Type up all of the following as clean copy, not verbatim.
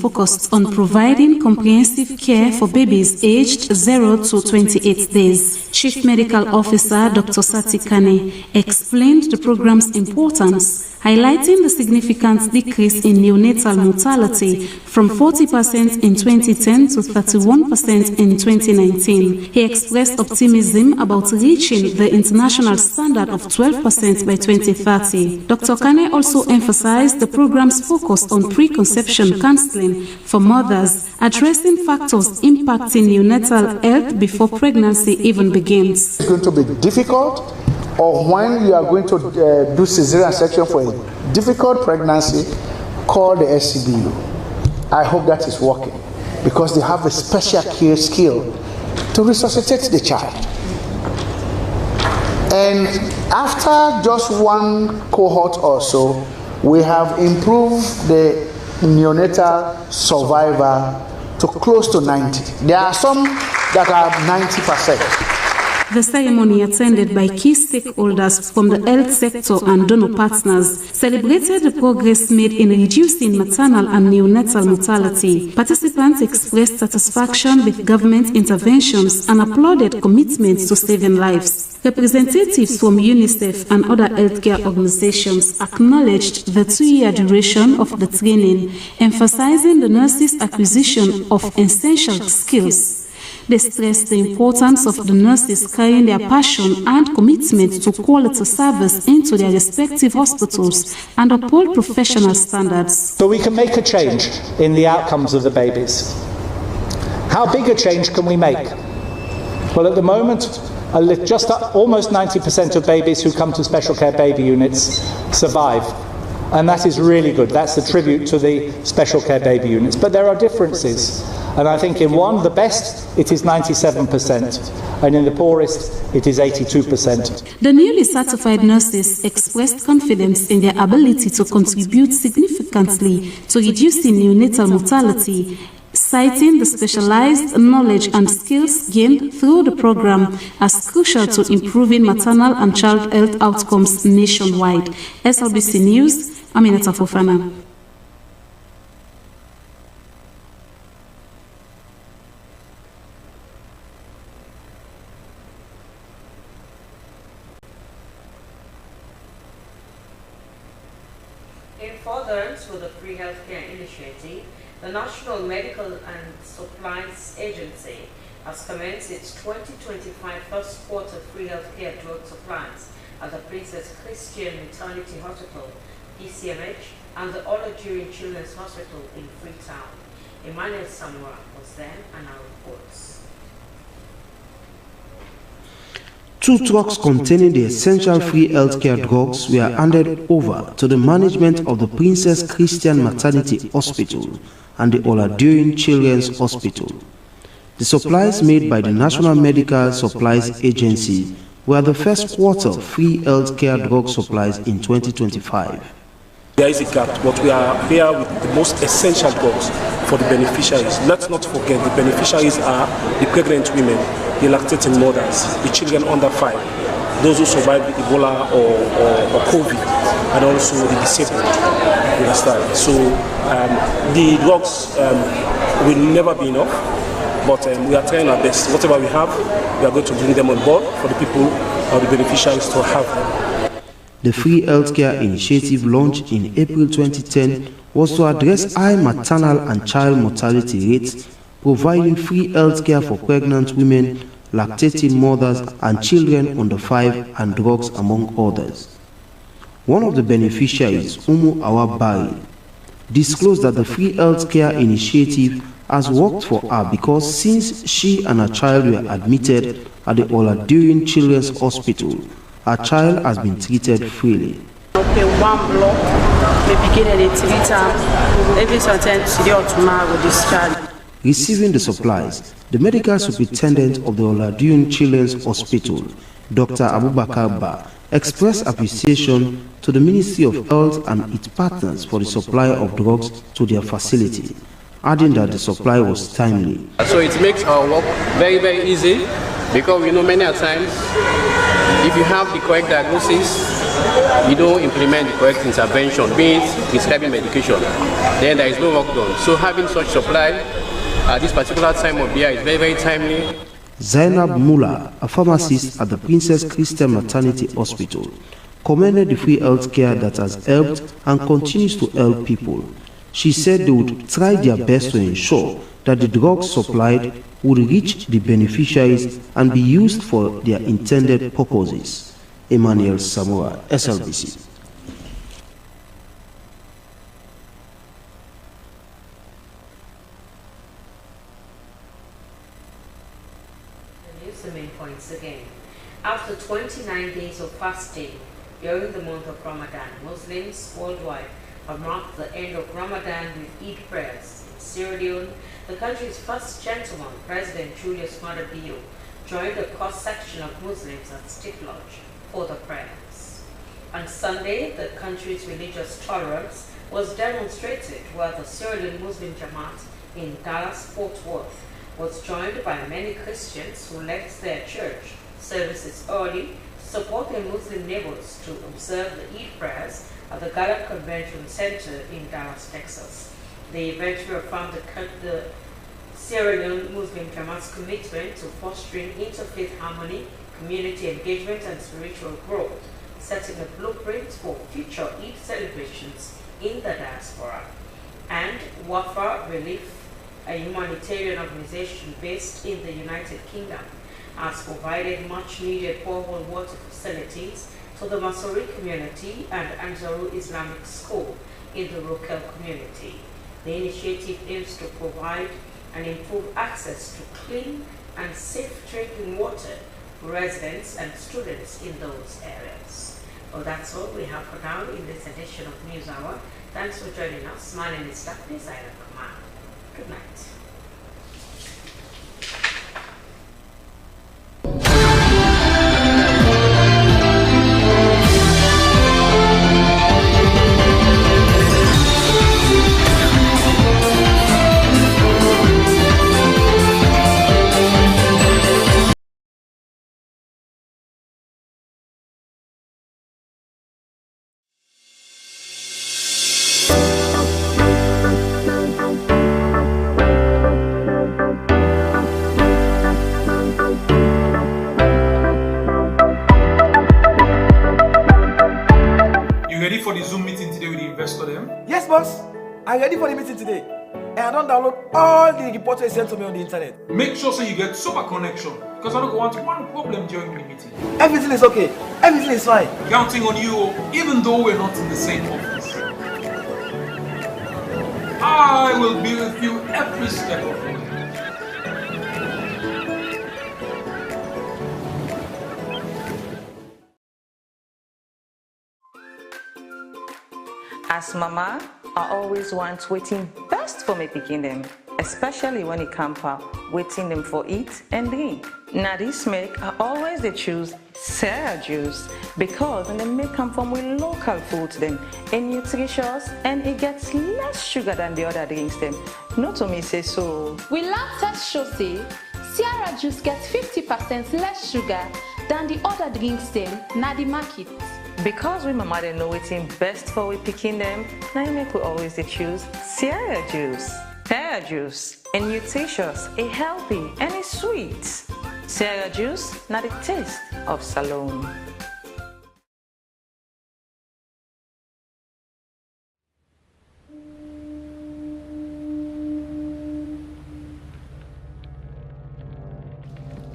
focused on providing comprehensive care for babies aged 0 to 28 days. Chief Medical Officer Dr. Sati Kane explained the program's importance, highlighting the significant decrease in neonatal mortality from 40% in 2010 to 31% in 2019. He expressed optimism about reaching the international standard of 12% by 2030. Dr. Kane also emphasized the program's focus on preconception counseling for mothers, addressing factors impacting neonatal health before pregnancy even begins. It's going to be difficult, or when you are going to do cesarean section for a difficult pregnancy, call the SCBU. I hope that is working, because they have a special care skill to resuscitate the child. And after just one cohort or so, we have improved the neonatal survivor to close to 90. There are some that are 90%. The ceremony, attended by key stakeholders from the health sector and donor partners, celebrated the progress made in reducing maternal and neonatal mortality. Participants expressed satisfaction with government interventions and applauded commitments to saving lives. Representatives from UNICEF and other healthcare organizations acknowledged the 2-year duration of the training, emphasizing the nurses' acquisition of essential skills. They stressed the importance of the nurses carrying their passion and commitment to quality service into their respective hospitals and uphold professional standards. So we can make a change in the outcomes of the babies. How big a change can we make? Well, at the moment, just almost 90% of babies who come to special care baby units survive. And that is really good. That's a tribute to the special care baby units. But there are differences. And I think in one, the best, it is 97%. And in the poorest, it is 82%. The newly certified nurses expressed confidence in their ability to contribute significantly to reducing neonatal mortality, citing the specialized knowledge and skills gained through the program as crucial to improving maternal and child health outcomes nationwide. SLBC News, Aminata Fofana. In furtherance with the Free Healthcare Initiative, the National Medical and Supplies Agency has commenced its 2025 first quarter free healthcare drug supplies at the Princess Christian Maternity Hospital, PCMH, and the Olajuwon Children's Hospital in Freetown. Emmanuel Samura was there and our reports. 2 trucks containing the essential free healthcare drugs were handed over to the management of the Princess Christian Maternity Hospital and the Olajuwon Children's Hospital. The supplies made by the National Medical Supplies Agency were the first quarter free healthcare drug supplies in 2025. There is a gap, but we are here with the most essential drugs for the beneficiaries. Let's not forget, the beneficiaries are the pregnant women, the lactating mothers, the children under 5, those who survived Ebola or COVID, and also the disabled. You understand? So the drugs will never be enough, but we are trying our best. Whatever we have, we are going to bring them on board for the people or the beneficiaries to have them. The Free Healthcare Initiative, launched in April 2010, was to address high maternal and child mortality rates, providing free healthcare for pregnant women, lactating mothers, and children under 5, and drugs, among others. One of the beneficiaries, Umu Awabari, disclosed that the Free Healthcare Initiative has worked for her because since she and her child were admitted at the Olajuwon Children's Hospital, her child has been treated freely. Okay, 1 block, we begin at 3 times, every certain today or tomorrow with this child. Receiving the supplies, the medical superintendent of the Olajuwon Children's Hospital, Dr. Abubakar Ba, expressed appreciation to the Ministry of Health and its partners for the supply of drugs to their facility, adding that the supply was timely. So it makes our work very, very easy, because we know many times if you have the correct diagnosis you don't implement the correct intervention, being prescribing medication, then there is no work done. So having such supply at this particular time of year is very, very timely. Zainab Mula, a pharmacist at the Princess Christian Maternity Hospital, commended the free healthcare that has helped and continues to help people. She said they would try their best to ensure that the drugs supplied would reach the beneficiaries and be used for their intended purposes. Emmanuel Samora, SLBC. The main points again. After 29 days of fasting during the month of Ramadan, Muslims worldwide have marked the end of Ramadan with Eid prayers. In Sierra Leone, the country's first gentleman, President Julius Maada Bio, joined a cross-section of Muslims at State Lodge for the prayers. On Sunday, the country's religious tolerance was demonstrated while the Sierra Leone Muslim Jamaat in Dallas-Fort Worth was joined by many Christians who left their church services early to support their Muslim neighbors to observe the Eid prayers at the Gallup Convention Center in Dallas, Texas. The event reaffirmed the Sierra Leone Muslim Jamaat's commitment to fostering interfaith harmony, community engagement, and spiritual growth, setting a blueprint for future Eid celebrations in the diaspora. And Wafa Relief, a humanitarian organization based in the United Kingdom, has provided much-needed borehole water facilities to the Masori community and Anzaru Islamic School in the Rokel community. The initiative aims to provide and improve access to clean and safe drinking water for residents and students in those areas. Well, that's all we have for now in this edition of News Hour. Thanks for joining us. My name is Dr. Zaira Kamar. Good night. For the Zoom meeting today with the investor them? Yes, boss. I'm ready for the meeting today. And I don't download all the reports they sent to me on the internet. Make sure so you get super connection because I don't want one problem during the meeting. Everything is okay. Everything is fine. Counting on you, even though we're not in the same office. I will be with you every step of the way. As mama, I always want waiting best for me picking them, especially when it comes for waiting them for eat and drink. Now this make I always they choose Sierra juice because they make come from with local foods them and nutritious and it gets less sugar than the other drinks them. Not to me say so. We lab test show say Sierra juice gets 50% less sugar than the other drinks them na the market. Because we mama they know waiting best for we picking them, now you make we always they choose Sierra juice. Sierra juice, a nutritious, a healthy, and a sweet. Sierra juice, not the taste of Salome.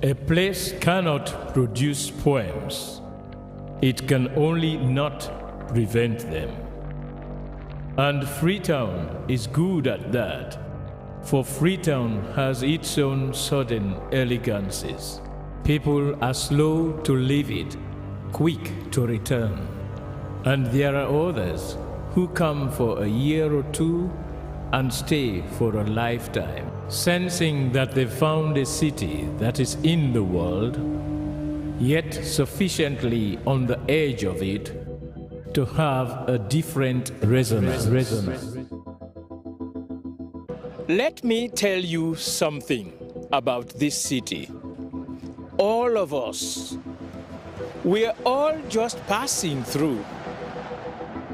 A place cannot produce poems. It can only not prevent them. And Freetown is good at that, for Freetown has its own sudden elegances. People are slow to leave it, quick to return. And there are others who come for a year or two and stay for a lifetime, sensing that they've found a city that is in the world, yet sufficiently on the edge of it to have a different resonance. Let me tell you something about this city. All of us We're all just passing through,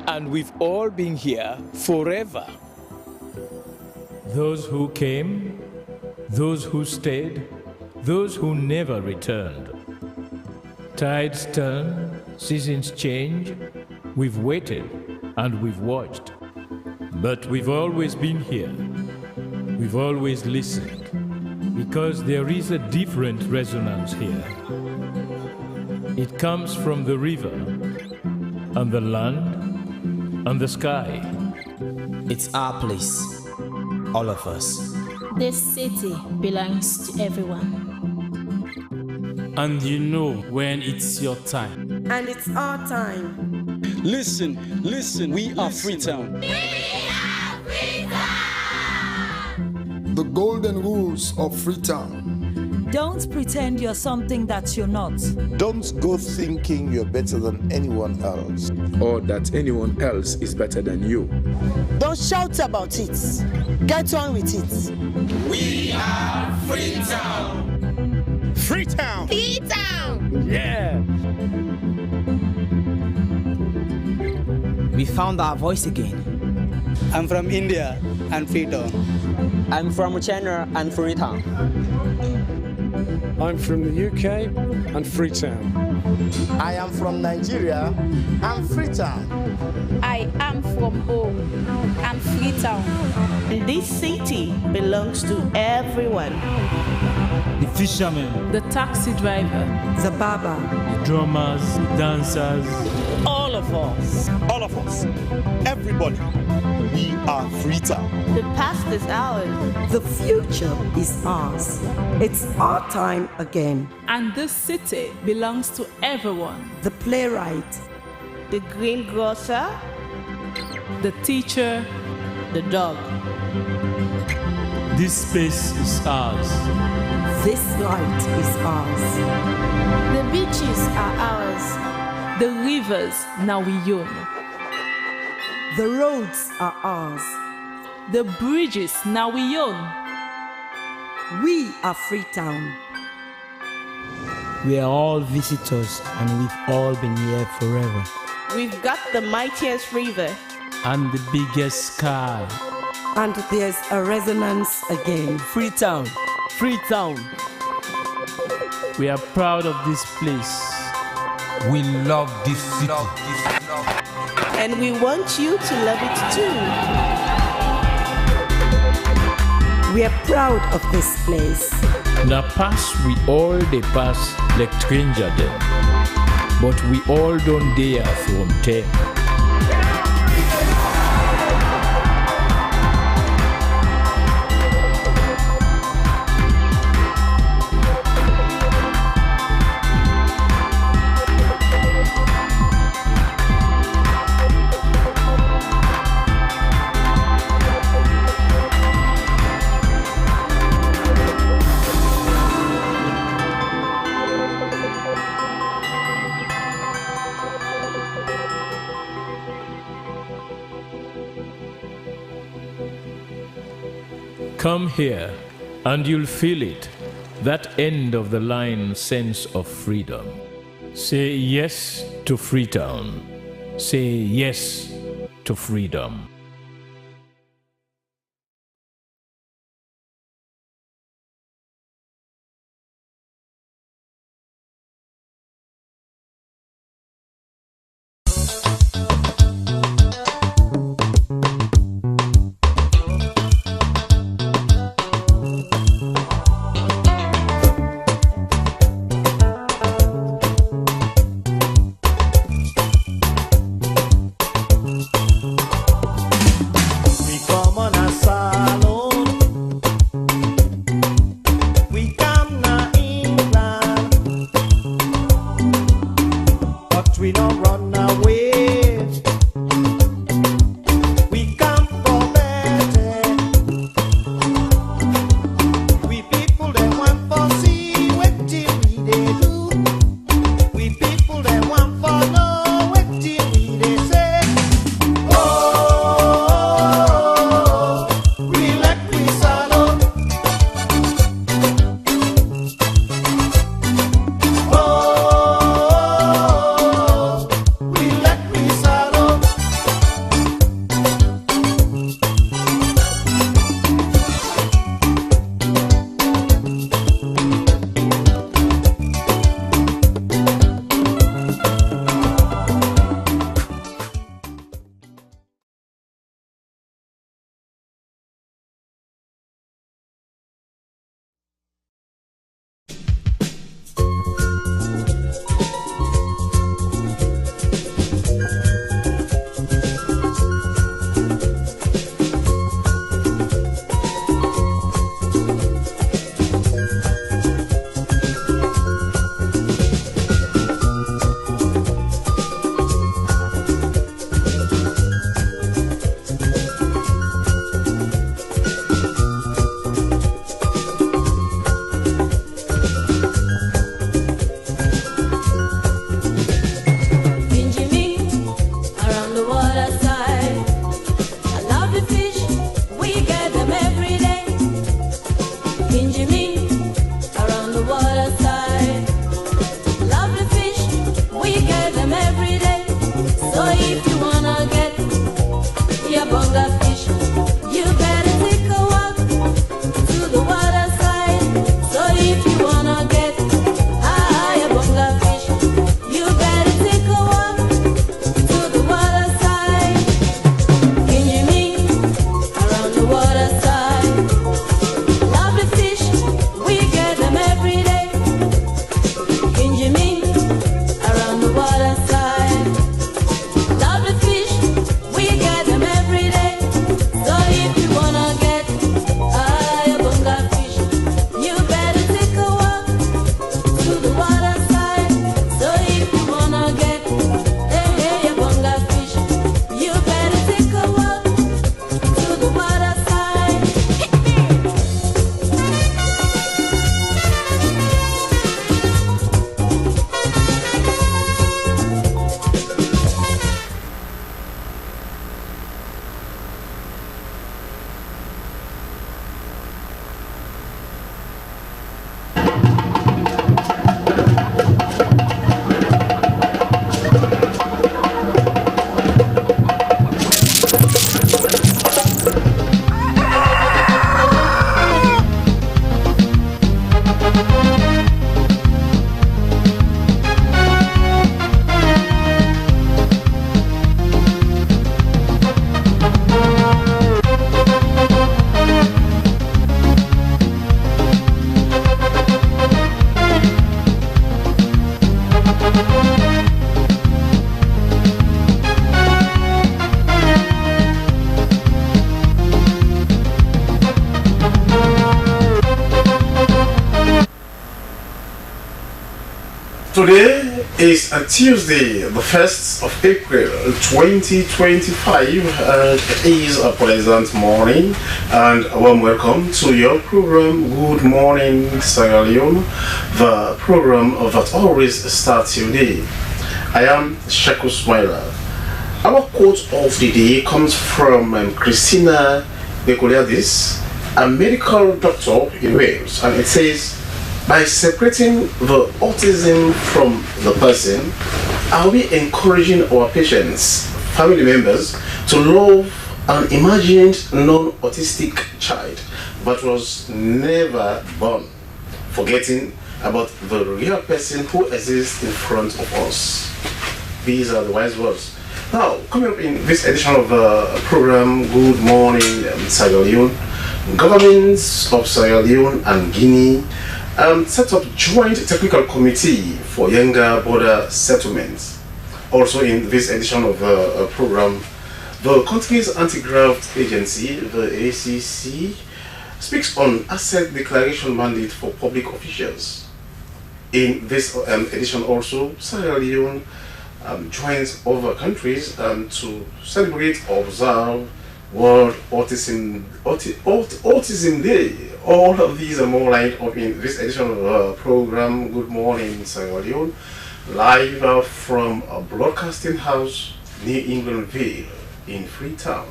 and we've all been here forever. Those who came, those who stayed, those who never returned. Tides turn, seasons change, we've waited and we've watched. But we've always been here. We've always listened, because there is a different resonance here. It comes from the river, and the land, and the sky. It's our place, all of us. This city belongs to everyone. And you know when it's your time. And it's our time. Listen, we are Freetown. The golden rules of Freetown. Don't pretend you're something that you're not. Don't go thinking you're better than anyone else. Or that anyone else is better than you. Don't shout about it. Get on with it. We are Freetown. Freetown. Freetown. Yeah. We found our voice again. I'm from India and Freetown. I'm from China and Freetown. I'm from the UK and Freetown. I am from Nigeria and Freetown. I am from home and Freetown. This city belongs to everyone. The fishermen, the taxi driver, the barber, the drummers, the dancers. All of us. All of us. Everybody. We are Freetown. The past is ours. The future is ours. It's our time again. And this city belongs to everyone. The playwright, the greengrocer, the teacher, the dog. This space is ours. This light is ours. The beaches are ours. The rivers now we own. The roads are ours. The bridges now we own. We are Freetown. We are all visitors and we've all been here forever. We've got the mightiest river. And the biggest sky. And there's a resonance again. Freetown. Freetown. We are proud of this place. We love this city. And we want you to love it too. We are proud of this place. Na pass we all dey pass like stranger dem, but we all don't dare from them. Come here, and you'll feel it, that end of the line sense of freedom. Say yes to Freetown. Say yes to freedom. if you wanna get your bonga fish, you better take a walk to the water side. So if you wanna get your bonga fish, you better take a walk to the water side. Can you meet around the water side? Lovely fish, we get them every day. Can you meet around the water side? Lovely fish, we get them every day. So if you wanna get a bonga fish, you better take a walk to the water side. So if you wanna get a bonga fish, you better take a walk to the water side. Today is a Tuesday, the 1st of April 2025, and it is a pleasant morning and a warm welcome to your program Good Morning Sierra Leone, the program that always starts your day. I am Shaku Smiler. Our quote of the day comes from Christina Decoliadis, a medical doctor in Wales, and it says, by separating the autism from the person, are we encouraging our patients, family members, to love an imagined non-autistic child that was never born, forgetting about the real person who exists in front of us? These are the wise words. Now, coming up in this edition of the program Good Morning Sierra Leone, governments of Sierra Leone and Guinea set up joint technical committee for younger border settlements. Also in this edition of the program, the country's anti-graft agency, the ACC, speaks on asset declaration mandate for public officials. In this edition also, Sierra Leone joins other countries to celebrate or observe World Autism Day. All of these are more lined up in this edition of the program Good Morning Sierra Leone, live from a broadcasting house near England Vale in Freetown.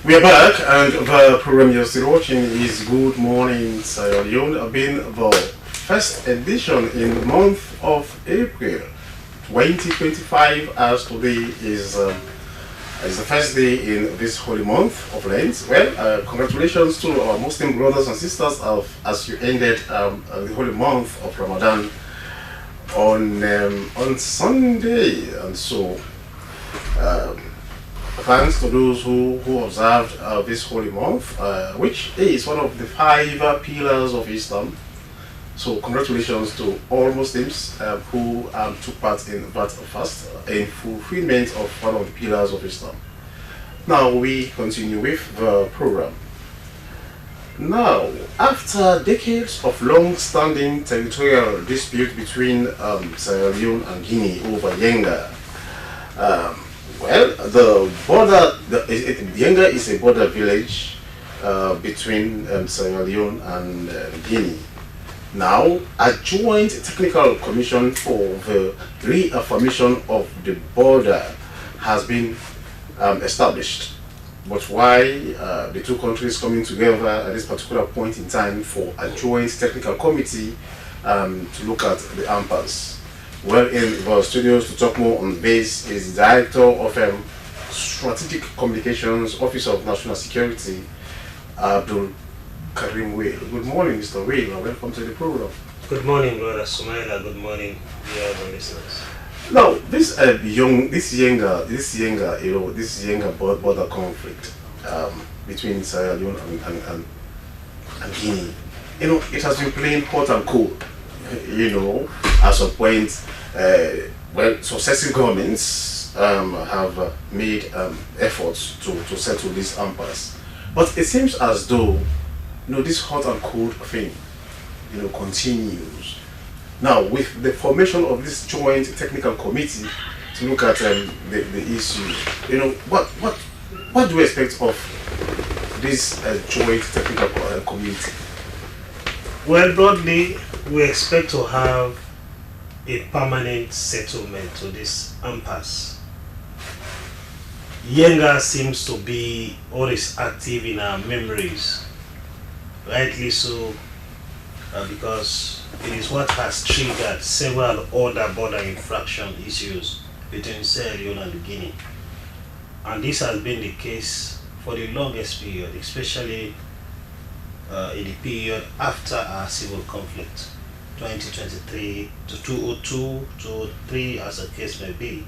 We are back, and the program you're still watching is Good Morning Sierra Leone, being the first edition in the month of April 2025, as today is the first day in this holy month of Lent. Well, congratulations to our Muslim brothers and sisters as you ended the holy month of Ramadan on Sunday, and so thanks to those who observed this holy month, which is one of the 5 pillars of Islam. So congratulations to all Muslims who took part in that fast in fulfillment of one of the pillars of Islam. Now we continue with the program. Now, after decades of long-standing territorial dispute between Sierra Leone and Guinea over Yenga, well, the border, Yenga is a border village between Sierra Leone and Guinea. Now, a joint technical commission for the reaffirmation of the border has been established. But why the two countries coming together at this particular point in time for a joint technical committee to look at the impasse? Well, in our studios to talk more on this is the Director of Strategic Communications, Office of National Security, Abdul Karim Whale. Good morning, Mr. Whale, and welcome to the program. Good morning, brother Sumaila. Good morning, dear listeners. Now, this younger border conflict between Sierra Leone and Guinea, it has been playing hot and cold. At some point, well, successive governments have made efforts to settle this impasse. But it seems as though, this hot and cold thing, continues. Now, with the formation of this joint technical committee to look at the issue, what do you expect of this joint technical committee? Well, broadly, we expect to have a permanent settlement to this impasse. Yenga seems to be always active in our memories, rightly so, because it is what has triggered several other border infraction issues between Sierra Leone and Guinea. And this has been the case for the longest period, especially in the period after our civil conflict, 2023 to 2002, 2003, as the case may be.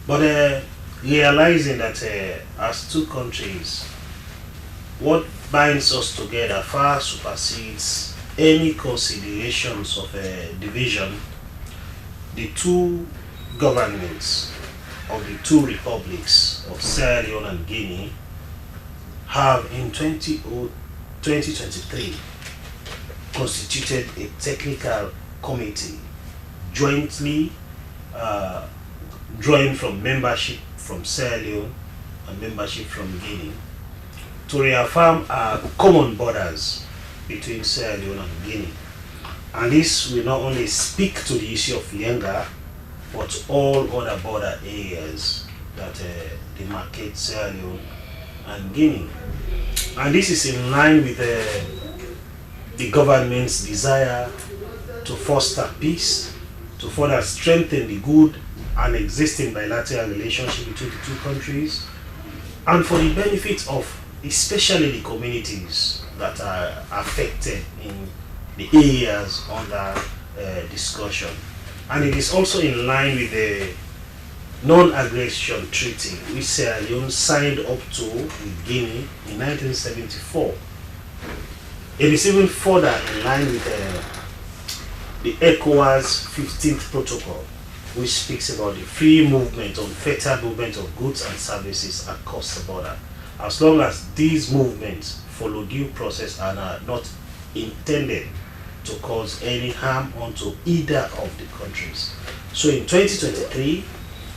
But realizing that as two countries, what binds us together far supersedes any considerations of division. The two governments of the two republics of Sierra Leone and Guinea have in 2023 constituted a technical committee jointly drawing from membership from Sierra Leone and membership from Guinea to reaffirm our common borders between Sierra Leone and Guinea. And this will not only speak to the issue of Yenga, but all other border areas that demarcate Sierra Leone and Guinea. And this is in line with the government's desire to foster peace, to further strengthen the good and existing bilateral relationship between the two countries, and for the benefit of especially the communities that are affected in the areas under discussion. And it is also in line with the non-aggression treaty which Sierra Leone signed up to with Guinea in 1974. It is even further in line with the ECOWAS 15th protocol, which speaks about the free movement, unfettered movement of goods and services across the border, as long as these movements follow due process and are not intended to cause any harm onto either of the countries. So in 2023,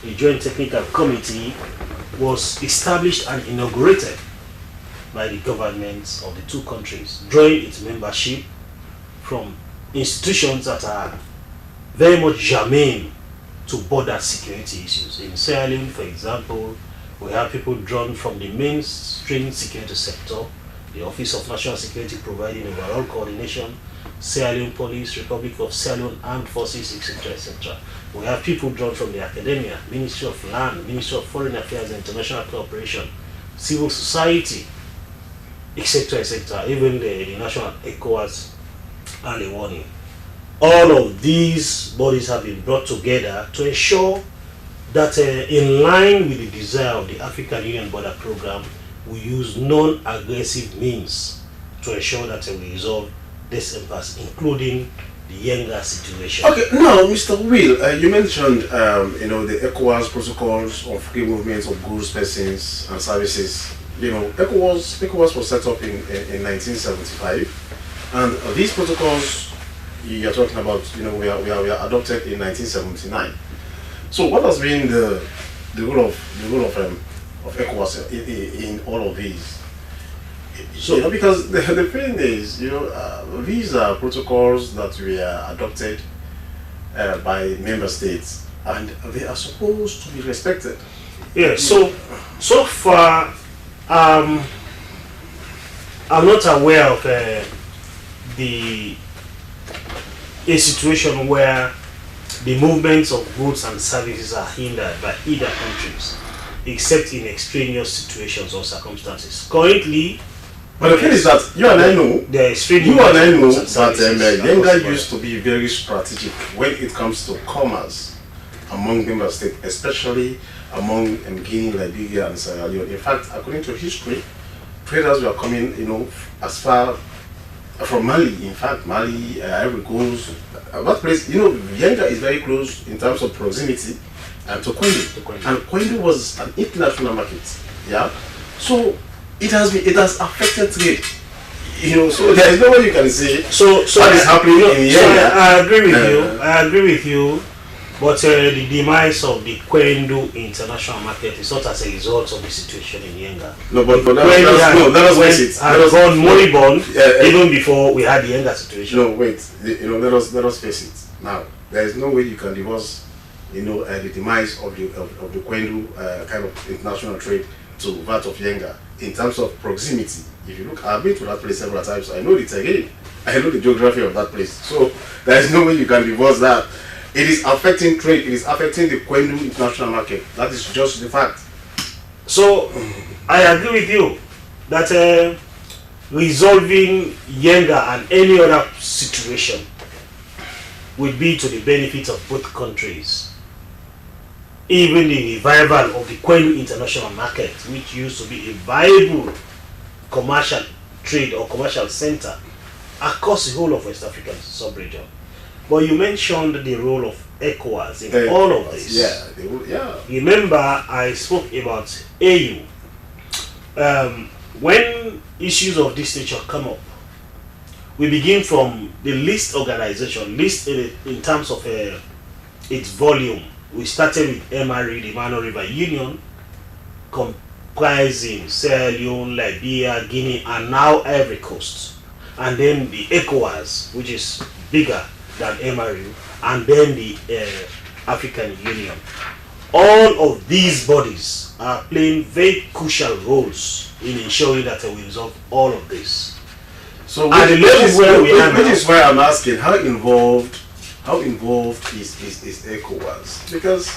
a joint technical committee was established and inaugurated by the governments of the two countries, drawing its membership from institutions that are very much germane to border security issues. In Sierra Leone, for example, we have people drawn from the mainstream security sector, the Office of National Security providing overall coordination, Sierra Leone Police, Republic of Sierra Leone Armed Forces, etc., etc. We have people drawn from the academia, Ministry of Land, Ministry of Foreign Affairs and International Cooperation, civil society, etc., etc., even the national ECOWAS and the warning. All of these bodies have been brought together to ensure that in line with the desire of the African Union Border Program, we use non-aggressive means to ensure that we resolve this impasse, including the Yenga situation. Okay, now, Mr. Will, you mentioned, the ECOWAS protocols of free movements of goods, persons, and services. ECOWAS was set up in 1975, and these protocols you are talking about, we are adopted in 1979. So, what has been the role of ECOWAS in all of these? So, because the thing is, these are protocols that we are adopted by member states, and they are supposed to be respected. Yeah. So far, I'm not aware of a situation where the movements of goods and services are hindered by either countries, except in extraneous situations or circumstances. Currently, but the thing is that you and I know that Yenga used to be very strategic when it comes to commerce among member states, especially among Guinea, Liberia, and Sierra Leone. In fact, according to history, traders were coming, as far from Mali. In fact, Mali, Ivory Coast, that place, Yenga is very close in terms of proximity to Kwendu. And Kwendu was an international market. Yeah, so it has affected trade. So there is no way you can say what is happening in Yenga. I agree with you. But the demise of the Kwendu international market is not as a result of the situation in Yenga. No, but let us face it. Has gone moribund even before we had the Yenga situation. No, wait. Let us face it. Now, there is no way you can divorce, the demise of the Kwendu kind of international trade to that of Yenga in terms of proximity. If you look, I've been to that place several times. I know the terrain. I know the geography of that place. So there is no way you can divorce that. It is affecting trade. It is affecting the Kwendu international market. That is just the fact. So, I agree with you that resolving Yenga and any other situation would be to the benefit of both countries. Even the revival of the Kwendu international market, which used to be a viable commercial trade or commercial center across the whole of West African sub-region. But you mentioned the role of ECOWAS in all of this. Yeah. Remember, I spoke about AU. When issues of this nature come up, we begin from the least organization, least in terms of its volume. We started with MRE, the Mano River Union, comprising Sierra Leone, Liberia, Guinea, and now Ivory Coast. And then the ECOWAS, which is bigger than MRU, and then the African Union. All of these bodies are playing very crucial roles in ensuring that we resolve all of this. So which is why I'm asking, how involved is ECOWAS? Because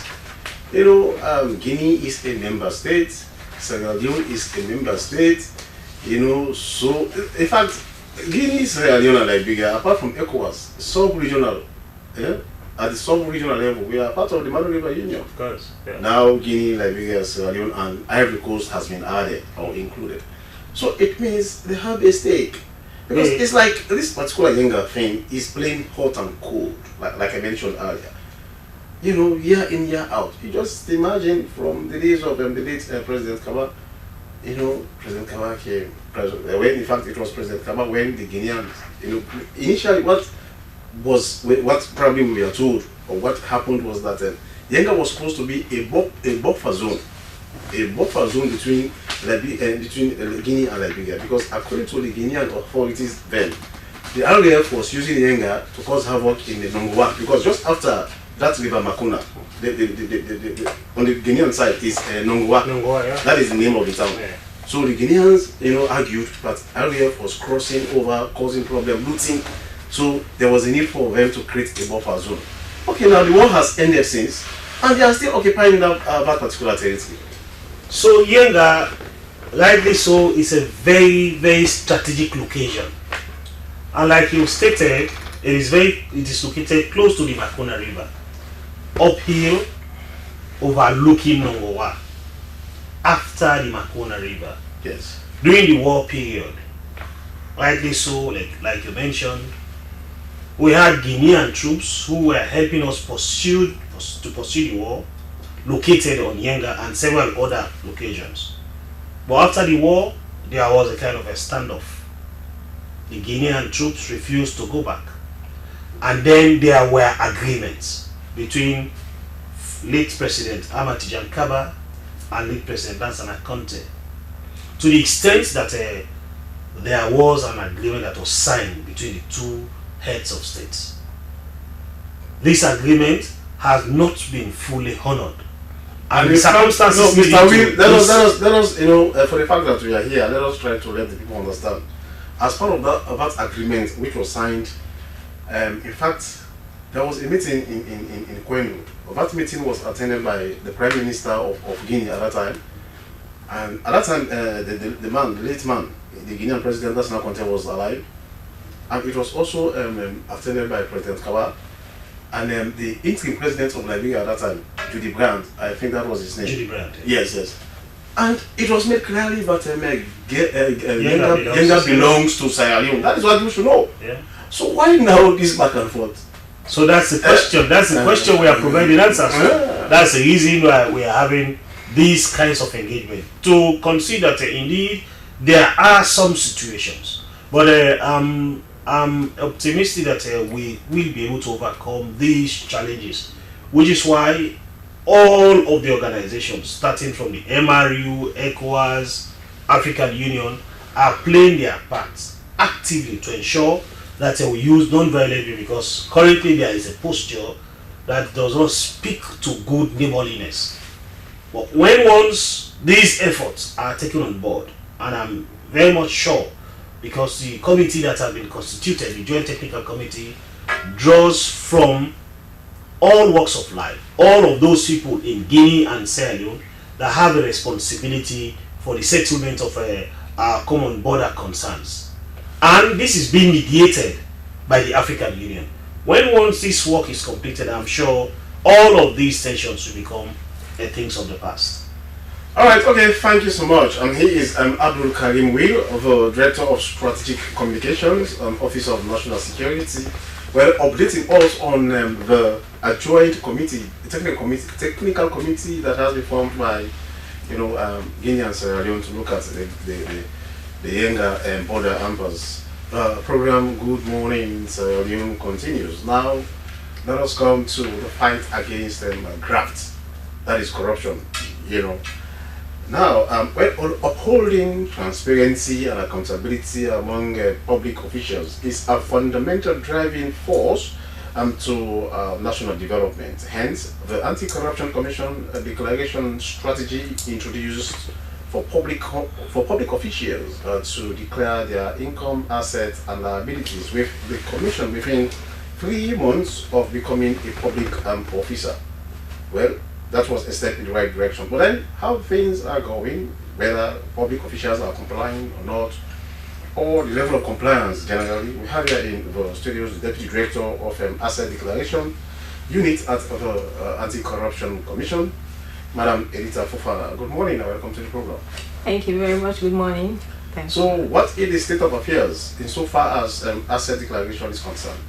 Guinea is a member state, Sierra Leone is a member state, so in fact Guinea, Sierra Leone, and Liberia, apart from ECOWAS, sub-regional, at the sub-regional level, we are part of the Mano River Union. Of course. Yeah. Now, Guinea, Liberia, Sierra Leone, and Ivory Coast has been added or included. So it means they have a stake. Because it's like this particular Yenga thing is playing hot and cold, like I mentioned earlier. Year in, year out. You just imagine from the days of the late President Kaba, President Kaba came. When in fact it was President Kaba when the Guineans, initially what probably we are told or what happened was that Yenga was supposed to be a buffer zone between Guinea and Liberia, because according to the Guinean authorities then, the RAF was using Yenga to cause havoc in the Nongwa, because just after that river Makuna, on the Guinean side is Nongwa. Yeah. That is the name of the town. Yeah. So the Guineans, argued that RAF was crossing over, causing problem, looting. So there was a need for them to create a buffer zone. Okay, now the war has ended since, and they are still occupying that particular territory. So Yenga, rightly so, is a very, very strategic location. And like you stated, it is located close to the Makuna River, uphill, overlooking Nongowa, after the Makuna River. Yes. During the war period, rightly so, like you mentioned, we had Guinean troops who were helping us to pursue the war, located on Yenga and several other locations. But after the war, there was a kind of a standoff. The Guinean troops refused to go back. And then there were agreements between late President Amatijan Kaba and late President Lansana Conte, to the extent that there was an agreement that was signed between the two heads of states. This agreement has not been fully honored. And the circumstances... No, Mr. Will, let us, you know, for the fact that we are here, let us try to let the people understand. As part of that agreement which was signed, in fact, there was a meeting in Quendu. That meeting was attended by the Prime Minister of Guinea at that time. And at that time, the late man, the Guinean president, that's now Conte, was alive. And it was also attended by President Kawa. And the interim president of Liberia at that time, Judy Brand, I think that was his name. Judy Brand. Yes, yes. And it was made clearly that Yenga belongs to Sierra Leone. That is what you should know. Yeah. So why now this back and forth? So that's the question. That's the question we are providing answers to. That's the reason why we are having these kinds of engagement, to consider that indeed there are some situations, but I'm optimistic that we will be able to overcome these challenges, which is why all of the organizations, starting from the MRU, ECOWAS, African Union, are playing their parts actively to ensure that we use non-violently, because currently there is a posture that does not speak to good neighborliness. But once these efforts are taken on board, and I'm very much sure, because the committee that has been constituted, the Joint Technical Committee, draws from all walks of life, all of those people in Guinea and Sierra Leone that have a responsibility for the settlement of our common border concerns. And this is being mediated by the African Union. Once this work is completed, I'm sure all of these tensions will become things of the past. Alright, okay, thank you so much. He is Abdul Karim Will, the Director of Strategic Communications, Office of National Security, updating us on the joint committee, technical committee that has been formed by, Guinea and Sierra Leone to look at the younger border ampers. Program Good Morning Sierra Leone continues. Now, let us come to the fight against graft, that is corruption. Now, upholding transparency and accountability among public officials is a fundamental driving force to national development. Hence, the Anti-Corruption Commission declaration strategy introduced for public officials to declare their income, assets, and liabilities with the Commission within 3 months of becoming a public officer. Well, that was a step in the right direction. But then, how things are going, whether public officials are complying or not, or the level of compliance generally. We have here in the studios the Deputy Director of Asset Declaration Unit at the Anti-Corruption Commission, Madam Edita Fofana. Good morning and welcome to the program. Thank you very much. Good morning. Thanks. So, what is the state of affairs insofar as asset declaration is concerned?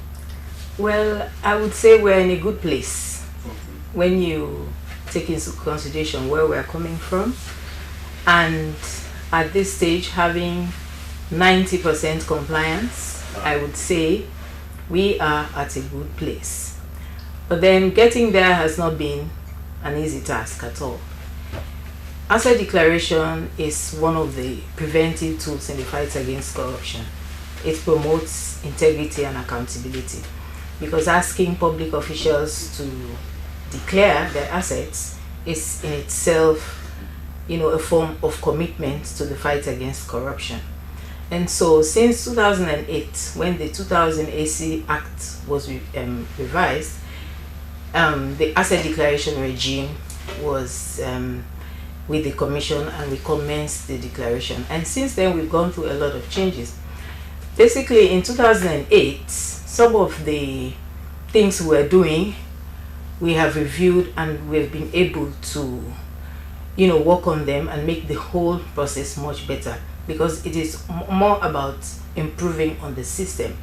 Well, I would say we're in a good place. When you take into consideration where we're coming from, and at this stage having 90% compliance, I would say we are at a good place. But then getting there has not been an easy task at all. Asset declaration is one of the preventive tools in the fight against corruption. It promotes integrity and accountability, because asking public officials to declare their assets is in itself, a form of commitment to the fight against corruption. And so since 2008, when the 2000 AC Act was revised, the asset declaration regime was with the Commission, and we commenced the declaration. And since then, we've gone through a lot of changes. Basically, in 2008, some of the things we were doing, we have reviewed, and we've been able to, work on them and make the whole process much better, because it is more about improving on the system.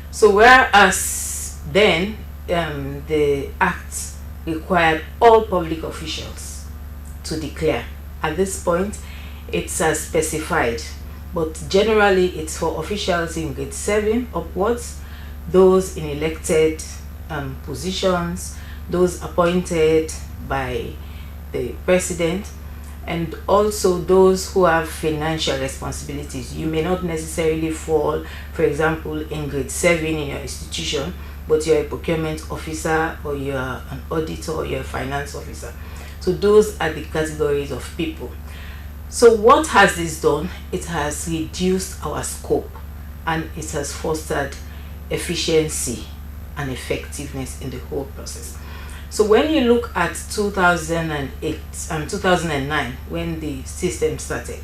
So whereas then the Act required all public officials to declare, at this point it's specified, but generally it's for officials in grade 7 upwards, those in elected positions, those appointed by the president, and also those who have financial responsibilities. You may not necessarily fall, for example, in grade 7 in your institution, but you're a procurement officer, or you're an auditor, or you're a finance officer. So those are the categories of people. So what has this done? It has reduced our scope, and it has fostered efficiency and effectiveness in the whole process. So when you look at 2008 and 2009, when the system started,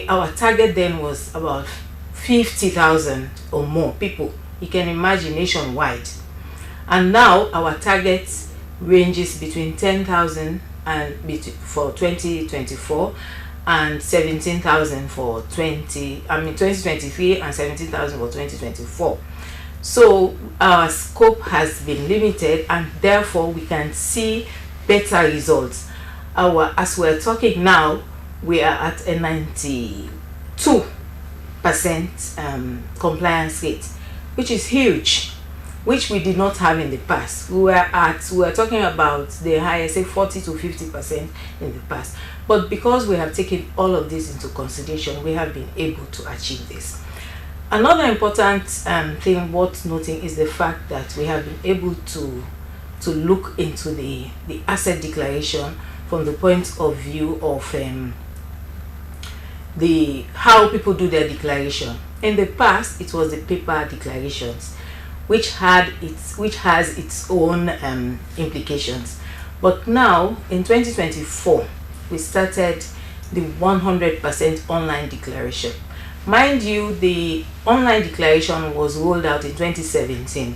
our target then was about 50,000 or more people. You can imagine, nationwide. And now our target ranges between 10,000 and for 2024 and 17,000 for 2023 and 17,000 for 2024. So our scope has been limited, and therefore we can see better results. As we're talking now, we are at a 92% compliance rate, which is huge, which we did not have in the past. We were talking about the highest, say 40 to 50% in the past. But because we have taken all of this into consideration, we have been able to achieve this. Another important thing worth noting is the fact that we have been able to look into the asset declaration from the point of view of how people do their declaration. In the past, it was the paper declarations, which has its own implications. But now, in 2024, we started the 100% online declaration. Mind you, the online declaration was rolled out in 2017,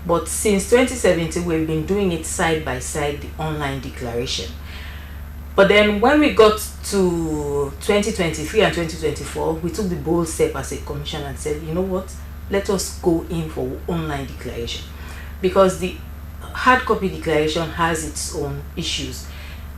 but since 2017 we've been doing it side by side, the online declaration. But then when we got to 2023 and 2024, we took the bold step as a commission and said, you know what, let us go in for online declaration, because the hard copy declaration has its own issues.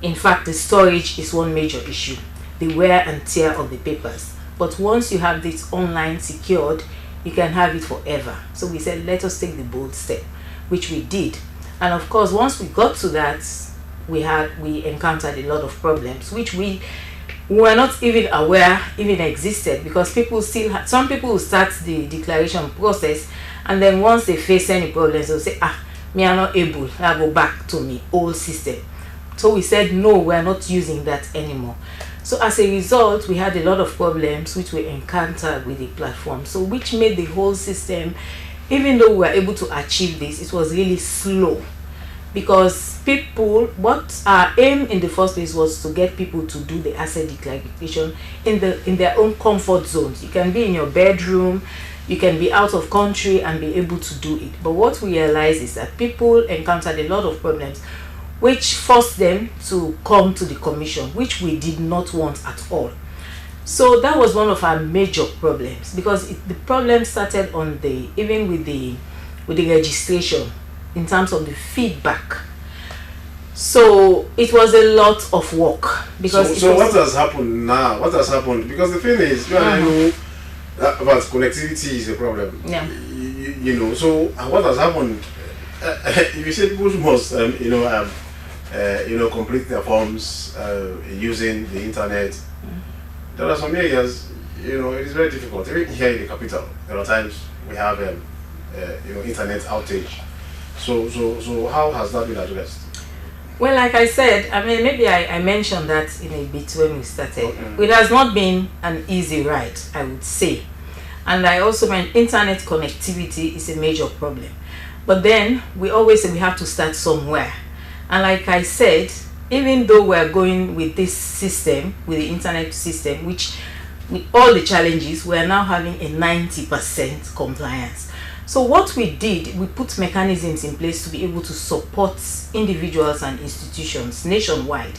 In fact, the storage is one major issue, the wear and tear of the papers. But once you have this online secured, you can have it forever. So we said, let us take the bold step, which we did. And of course, once we got to that, we encountered a lot of problems, which we were not even aware even existed, because some people will start the declaration process, and then once they face any problems, they'll say, me are not able, I'll go back to my old system. So we said, no, we're not using that anymore. So as a result, we had a lot of problems which we encountered with the platform, so which made the whole system, even though we were able to achieve this, it was really slow. Because what our aim in the first place was to get people to do the asset declaration in their own comfort zones. You can be in your bedroom, you can be out of country and be able to do it. But what we realized is that people encountered a lot of problems, which forced them to come to the commission, which we did not want at all. So that was one of our major problems, because the problem started on even with the registration, in terms of the feedback. So it was a lot of work. Because so what has happened now? What has happened? Because the thing is, you and I know about connectivity is a problem. Yeah. You know. So what has happened? If you say people must, complete their forms using the internet. There are some areas, it is very difficult. Even here in the capital, there are times we have, internet outage. So how has that been addressed? Well, like I said, maybe I mentioned that in a bit when we started. Okay. It has not been an easy ride, I would say. And I also meant internet connectivity is a major problem. But then we always say we have to start somewhere. And like I said, even though we're going with this system, with the internet system, which with all the challenges, we're now having a 90% compliance. So what we did, we put mechanisms in place to be able to support individuals and institutions nationwide.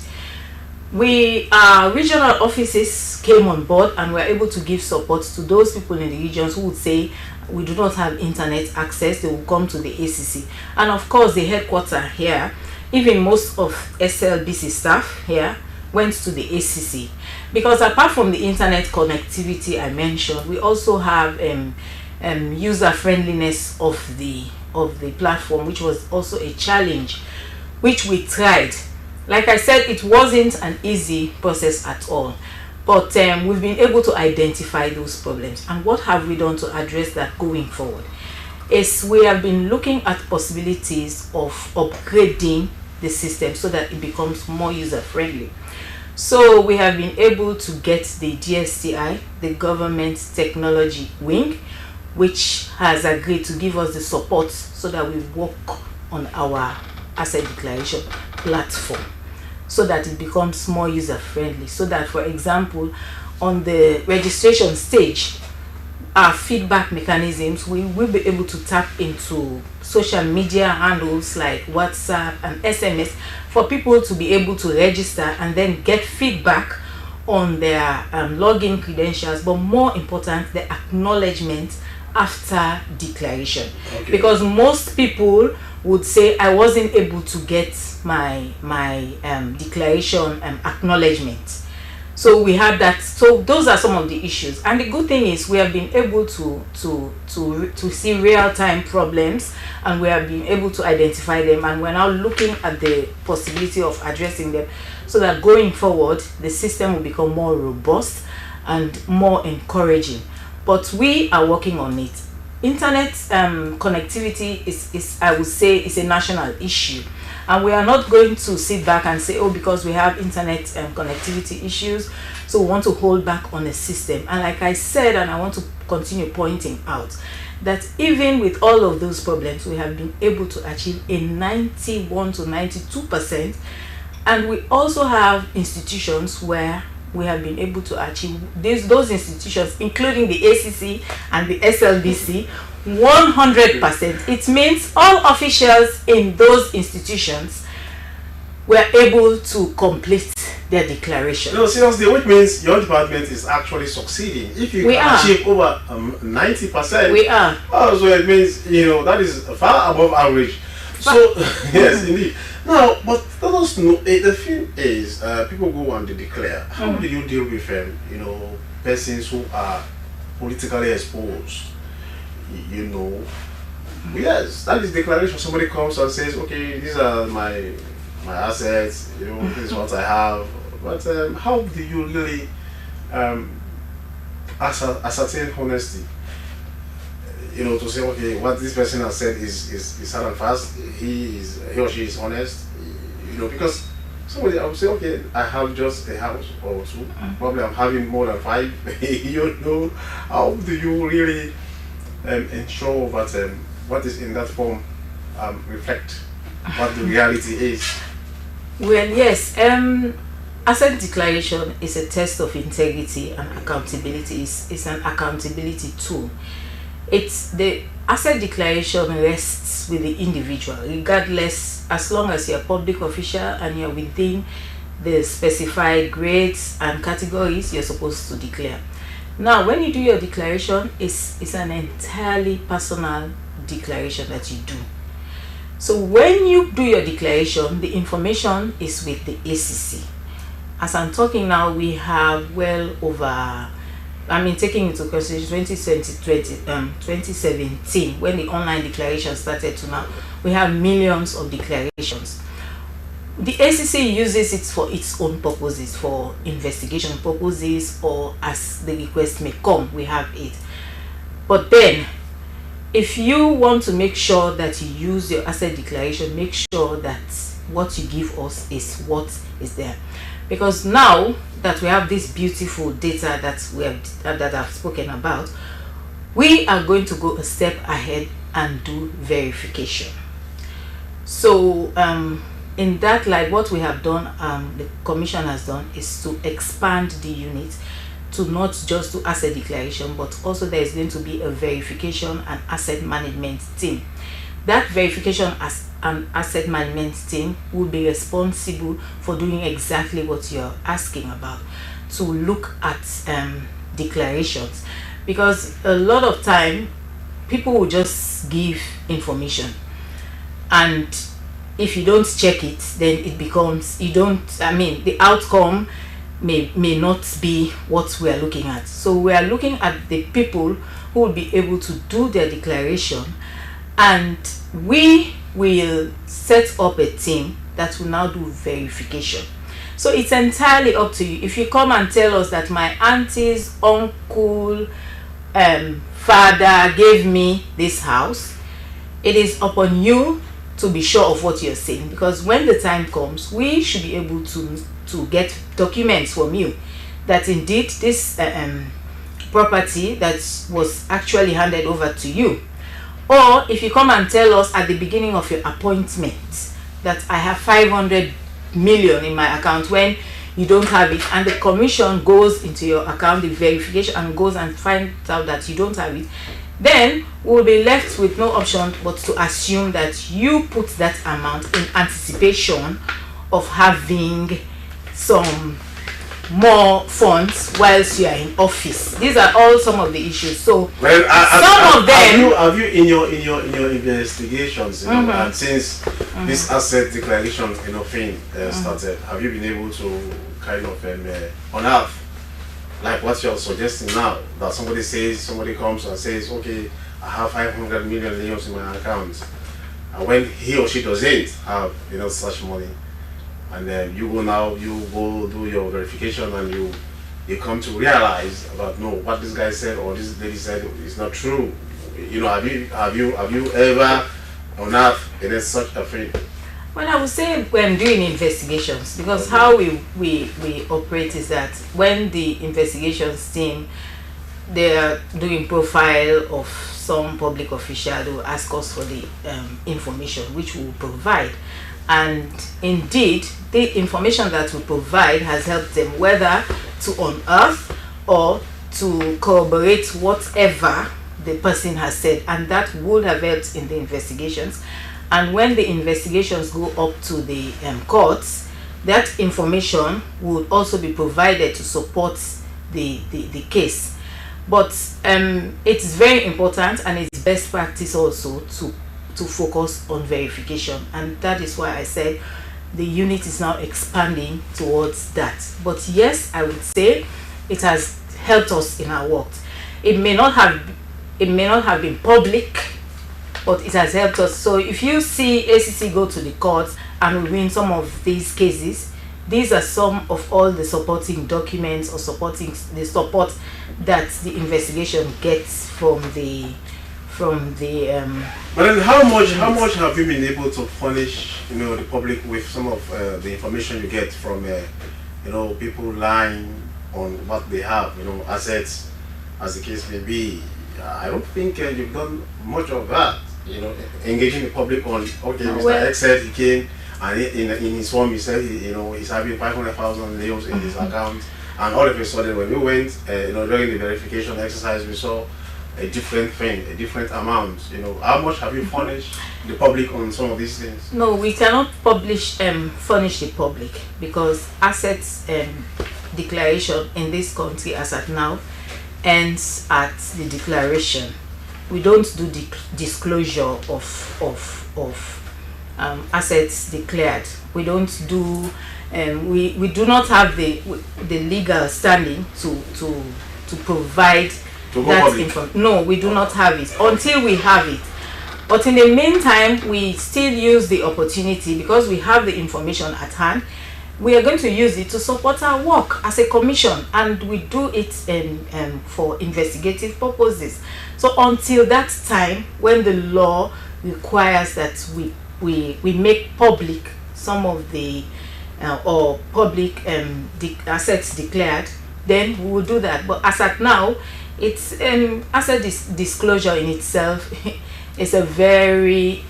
Our regional offices came on board and were able to give support to those people in the regions who would say, we do not have internet access. They will come to the ACC. And of course, the headquarters here, even most of SLBC staff here went to the ACC. Because apart from the internet connectivity I mentioned, we also have user friendliness of the platform, which was also a challenge, which we tried like I said, it wasn't an easy process at all. But we've been able to identify those problems. And what have we done to address that going forward? Is we have been looking at possibilities of upgrading the system so that it becomes more user-friendly. So we have been able to get the DSTI, the Government Technology Wing, which has agreed to give us the support so that we work on our asset declaration platform so that it becomes more user-friendly. So that, for example, on the registration stage, our feedback mechanisms, we will be able to tap into social media handles like WhatsApp and SMS for people to be able to register and then get feedback on their login credentials, but more important, the acknowledgement after declaration. Okay. Because most people would say, I wasn't able to get my declaration acknowledgement. So we have that. So those are some of the issues. And the good thing is we have been able to see real-time problems, and we have been able to identify them, and we're now looking at the possibility of addressing them so that going forward the system will become more robust and more encouraging. But we are working on it. Internet connectivity is I would say is a national issue. And we are not going to sit back and say, oh, because we have internet connectivity issues, so we want to hold back on the system. And like I said, and I want to continue pointing out, that even with all of those problems, we have been able to achieve a 91 to 92%. And we also have institutions where we have been able to achieve those institutions, including the ACC and the SLBC, 100%. It means all officials in those institutions were able to complete their declaration. No, seriously, which means your department is actually succeeding. If you can achieve over 90%, we are. Oh, so it means, you know, that is far above average. So, yes, indeed. Now, but let us know, the thing is, people go and they declare. How do you deal with, you know, persons who are politically exposed? You know, yes, that is declaration. Somebody comes and says, okay, these are my assets, you know, this is what I have. But how do you really ascertain honesty? You know, to say, okay, what this person has said is hard and fast. He or she is honest. You know, because somebody, I would say, okay, I have just a house or two. Probably I'm having more than 5. You know, how do you really ensure that what is in that form reflect what the reality is? Well, yes. Asset declaration is a test of integrity and accountability. It's an accountability tool. It's the asset declaration rests with the individual, regardless, as long as you're a public official and you're within the specified grades and categories you're supposed to declare. Now, when you do your declaration, it's an entirely personal declaration that you do. So when you do your declaration, the information is with the ACC. As I'm talking now, we have well over, taking into consideration 2017, when the online declaration started to now, we have millions of declarations. The ACC uses it for its own purposes, for investigation purposes, or as the request may come, we have it. But then, if you want to make sure that you use your asset declaration, make sure that what you give us is what is there. Because now that we have this beautiful data that I've spoken about, we are going to go a step ahead and do verification. So in that light, what we have done, the Commission has done, is to expand the unit to not just do asset declaration, but also there is going to be a verification and asset management team. That verification and asset management team will be responsible for doing exactly what you're asking about, to look at declarations. Because a lot of time, people will just give information, and if you don't check it, then it becomes, the outcome may not be what we are looking at. So we are looking at the people who will be able to do their declaration, and we will set up a team that will now do verification. So it's entirely up to you. If you come and tell us that my auntie's uncle, father gave me this house, it is upon you to be sure of what you're saying, because when the time comes, we should be able to get documents from you that indeed this property that was actually handed over to you. Or if you come and tell us at the beginning of your appointment that I have 500 million in my account when you don't have it, and the commission goes into your account, the verification, and goes and finds out that you don't have it, then we'll be left with no option but to assume that you put that amount in anticipation of having some more funds whilst you are in office. These are all some of the issues. So some of them have you in your investigations, you know, and since this asset declaration thing started, have you been able to kind of unearth like what you're suggesting now, that somebody comes and says, okay, I have 500 million leons in my account, and when he or she doesn't have such money, and then you go do your verification, and you come to realize that no, what this guy said or this lady said is not true. Have you ever unearthed such a thing? Well, I would say when doing investigations, because how we operate is that when the investigations team, they are doing profile of some public official, they will ask us for the information which we will provide. And indeed, the information that we provide has helped them whether to unearth or to corroborate whatever the person has said, and that would have helped in the investigations. And when the investigations go up to the courts, that information would also be provided to support the case. But it's very important, and it's best practice also to focus on verification, and that is why I said the unit is now expanding towards that. But yes, I would say it has helped us in our work. It may not have been public, but it has helped us. So if you see ACC go to the courts and we win some of these cases, these are some of all the supporting documents or supporting the support that the investigation gets from the But then how much have you been able to furnish the public with some of the information you get from people lying on what they have, assets, as the case may be? I don't think you've done much of that, engaging the public on, okay, Mr. X said he came and in his form he said he's having 500,000 leos in his account, and all of a sudden when we went during the verification exercise, we saw a different thing, a different amount. How much have you furnished the public on some of these things? No, we cannot furnish the public, because assets declaration in this country as at now ends at the declaration. We don't do disclosure of assets declared. We don't do we do not have the legal standing to provide that information. No, we do not have it until we have it. But in the meantime, we still use the opportunity, because we have the information at hand. We are going to use it to support our work as a commission, and we do it for investigative purposes. So until that time, when the law requires that we make public some of the or public assets declared, then we will do that. But as at now, it's asset disclosure in itself is a very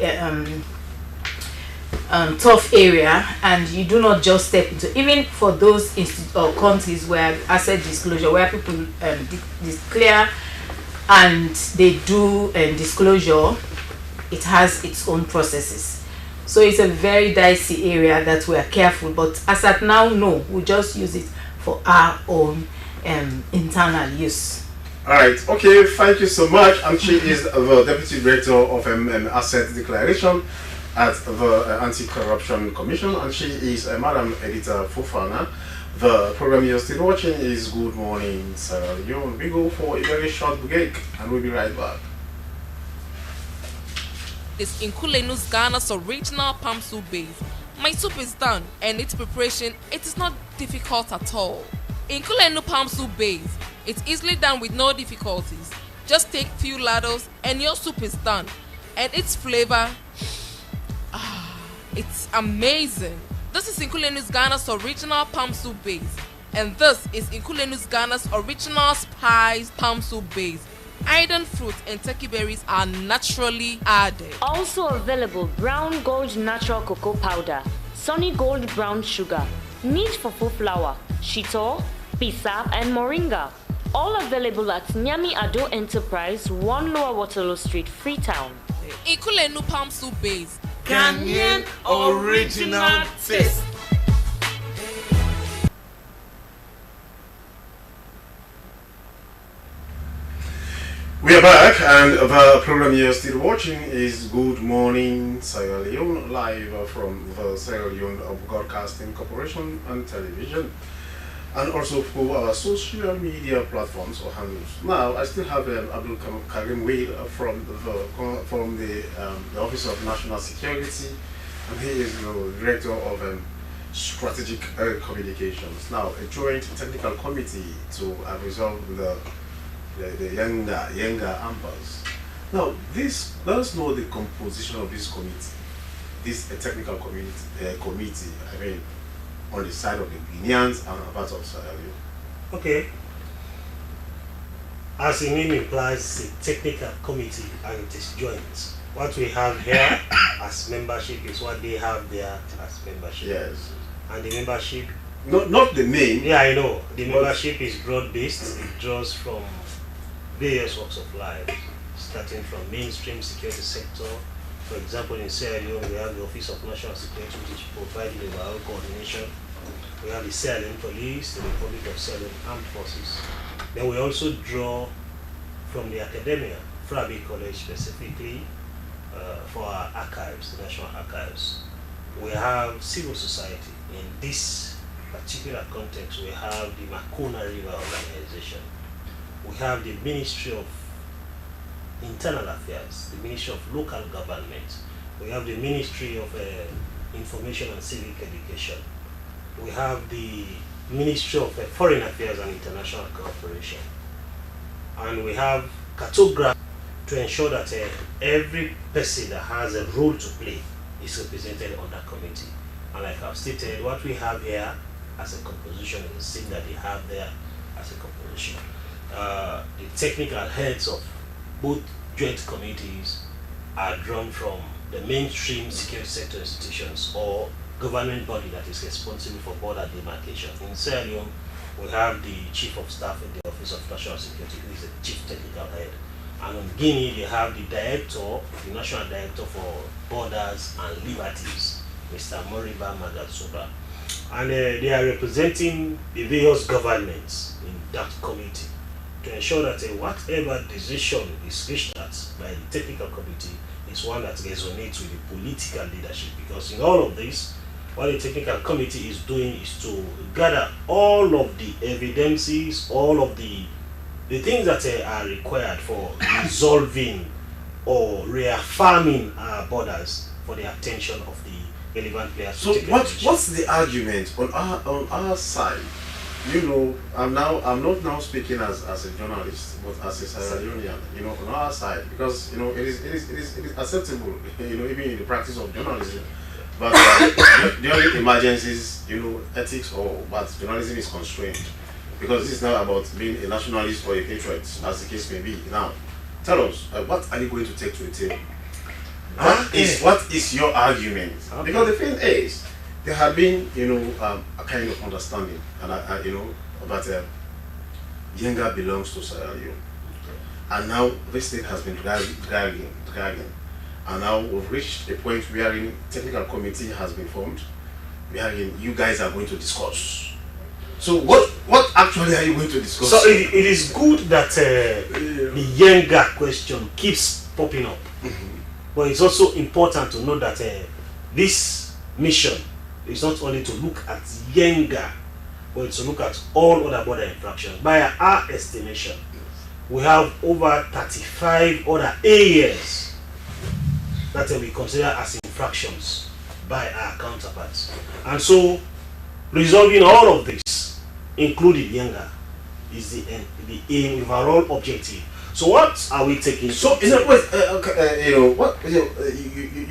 tough area, and you do not just step into, even for those countries where asset disclosure, where people declare and they do disclosure, it has its own processes. So it's a very dicey area that we are careful, but as at now, no, we just use it for our own internal use. All right, okay, thank you so much. And she is the Deputy Director of Asset Declaration at the Anti-Corruption Commission, and she is Madam Editor Fofana. The program you're still watching is Good Morning Sierra Leone. We go for a very short break, and we'll be right back. Is in Kulenu's Ghana's original palm soup base, My soup is done, and its preparation, it is not difficult at all. In Kulenu palm soup base, it's easily done with no difficulties. Just take few ladles and your soup is done. And its flavor, it's amazing. This is Inkulenu's Ghana's original palm soup base. And this is Inkulenu's Ghana's original spiced palm soup base. Iron fruit and turkey berries are naturally added. Also available brown gold natural cocoa powder, sunny gold brown sugar, neat fufu flour, shito, pisa, and moringa. All available at Nyami Ado Enterprise, 1 Lower Waterloo Street, Freetown. Inkulenu palm soup base. Ghanaian original taste. We are back, and the program you're still watching is Good Morning Sierra Leone, live from the Sierra Leone Broadcasting Corporation and television, and also for our social media platforms or handles. Now, I still have Abdul Karim Wade from the Office of National Security, and he is the Director of Strategic Communications. Now, a joint technical committee to resolve the younger ambers. Now, let us know the composition of this committee, this technical committee. I mean, on the side of the Guineans and part of Sierra Leone. Okay. As the name implies, it's a technical committee and it is joint. What we have here as membership is what they have there as membership. Yes. And the membership. Not the name. Yeah, I know. The membership is broad-based. It draws from various walks of life, starting from mainstream security sector. For example, in Sierra Leone, we have the Office of National Security, which provides the overall coordination. We have the Sierra Leone Police, the Republic of Sierra Leone Armed Forces. Then we also draw from the academia, Frabi College specifically, for our archives, the National Archives. We have civil society. In this particular context, we have the Makona River Organization. We have the Ministry of Internal Affairs, the Ministry of Local Government. We have the Ministry of Information and Civic Education. We have the Ministry of Foreign Affairs and International Cooperation. And we have cartography to ensure that every person that has a role to play is represented on that committee. And like I've stated, what we have here as a composition is the same that they have there as a composition. The technical heads of both joint committees are drawn from the mainstream security sector institutions or government body that is responsible for border demarcation. In Sierra Leone, we have the Chief of Staff in the Office of National Security, who is the Chief Technical Head. And in Guinea, they have the Director, the National Director for Borders and Liberties, Mr. Moriba Magatsuba. And they are representing the various governments in that committee, to ensure that whatever decision is reached at by the technical committee is one that resonates with the political leadership. Because in all of this, what the technical committee is doing is to gather all of the evidences, all of the things that are required for resolving or reaffirming our borders for the attention of the relevant players. So what's the argument on our side? You know, I'm not now speaking as a journalist, but as a Sierra Leonean, you know, on our side, because you know it is acceptable, you know, even in the practice of journalism. But during emergencies, you know, ethics but journalism is constrained, because this is not about being a nationalist or a patriot, as the case may be. Now, tell us, what are you going to take to the table? What is your argument? Okay. Because the thing is, there have been, you know, a kind of understanding, and you know, that Yenga belongs to Sierra Leone, and now this thing has been dragging, and now we've reached a point wherein technical committee has been formed, wherein you guys are going to discuss. So what actually are you going to discuss? So it is good that the Yenga question keeps popping up, but it's also important to know that this mission is not only to look at Yenga, but it's to look at all other border infractions. By our estimation, we have over 35 other areas that we consider as infractions by our counterparts. And so, resolving all of this, including Yenga, is the aim, overall objective. So what are we taking? So in other words,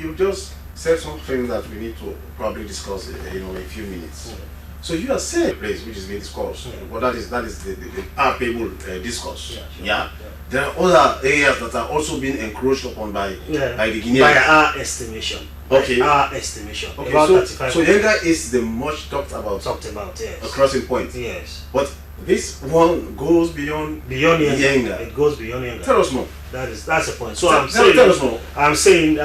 you just said something that we need to probably discuss in a few minutes. So you are saying a place which is being discussed, but that is the palpable discourse. Yeah. There are other areas that are also being encroached upon by the Guineans. By our estimation. Okay. By our estimation. Okay. About So Yenga is the much talked about. Yes. A crossing point. Yes. But this one goes beyond Yenga. It goes beyond Yenga. Tell us more. That's the point. So tell us more. I'm saying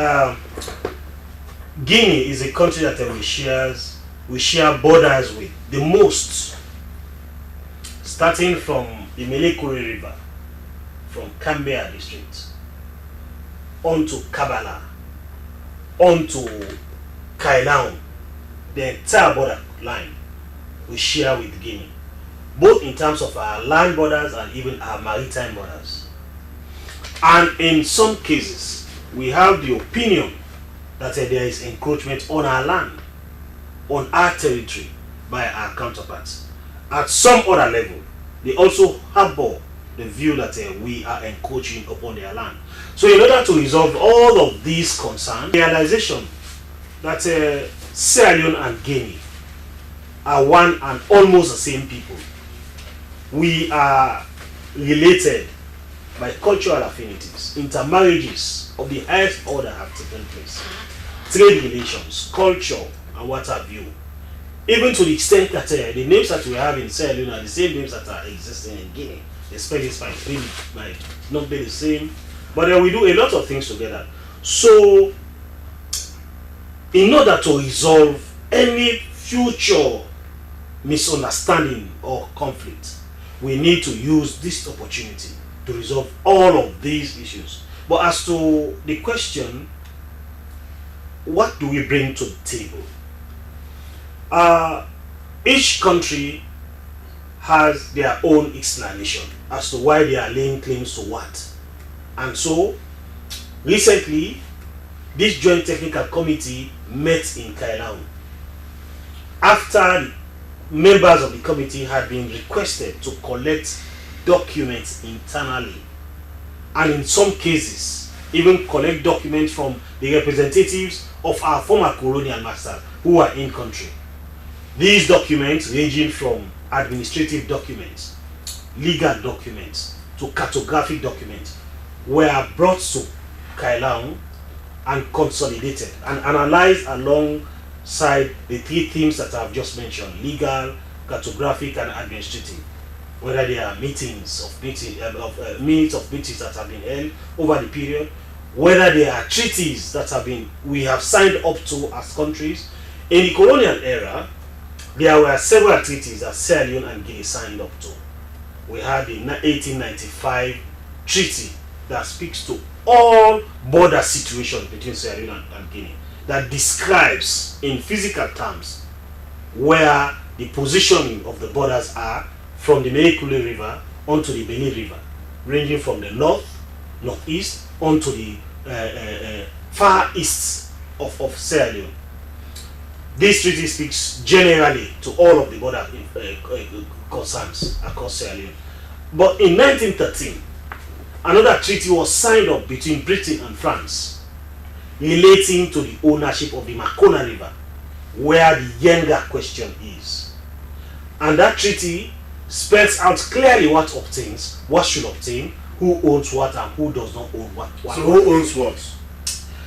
Guinea is a country that we share borders with the most, starting from the Melekure River, from Cambia district, onto Kabala, onto Kailaun, the entire border line we share with Guinea, both in terms of our land borders and even our maritime borders. And in some cases, we have the opinion that there is encroachment on our land, on our territory by our counterparts. At some other level, they also harbor the view that we are encroaching upon their land. So in order to resolve all of these concerns, realization that Sierra Leone and Guinea are one and almost the same people. We are related by cultural affinities. Intermarriages of the highest order have taken place. Trade relations, culture, and what have you. Even to the extent that the names that we have in Sierra Leone are the same names that are existing in Guinea. The spellings might not be the same, but we do a lot of things together. So, in order to resolve any future misunderstanding or conflict, we need to use this opportunity to resolve all of these issues. But as to the question, what do we bring to the table? Each country has their own explanation as to why they are laying claims to what. And so, recently, this Joint Technical Committee met in Kailaun. After members of the committee had been requested to collect documents internally, and in some cases, even collect documents from the representatives of our former colonial masters who are in country. These documents, ranging from administrative documents, legal documents, to cartographic documents, were brought to Kailaun and consolidated and analyzed alongside the three themes that I've just mentioned: legal, cartographic, and administrative. Whether there are minutes of meetings that have been held over the period, whether there are treaties that we have signed up to as countries. In the colonial era, there were several treaties that Sierra Leone and Guinea signed up to. We had the 1895 treaty that speaks to all border situations between Sierra Leone and Guinea, that describes in physical terms where the positioning of the borders are from the Melekule River onto the Beni River, ranging from the north, northeast, onto the far east of Sierra Leone. This treaty speaks generally to all of the border concerns across Sierra Leone. But in 1913, another treaty was signed up between Britain and France relating to the ownership of the Makona River, where the Yenga question is. And that treaty spells out clearly what obtains, what should obtain, who owns what, and who does not own what. So who owns what?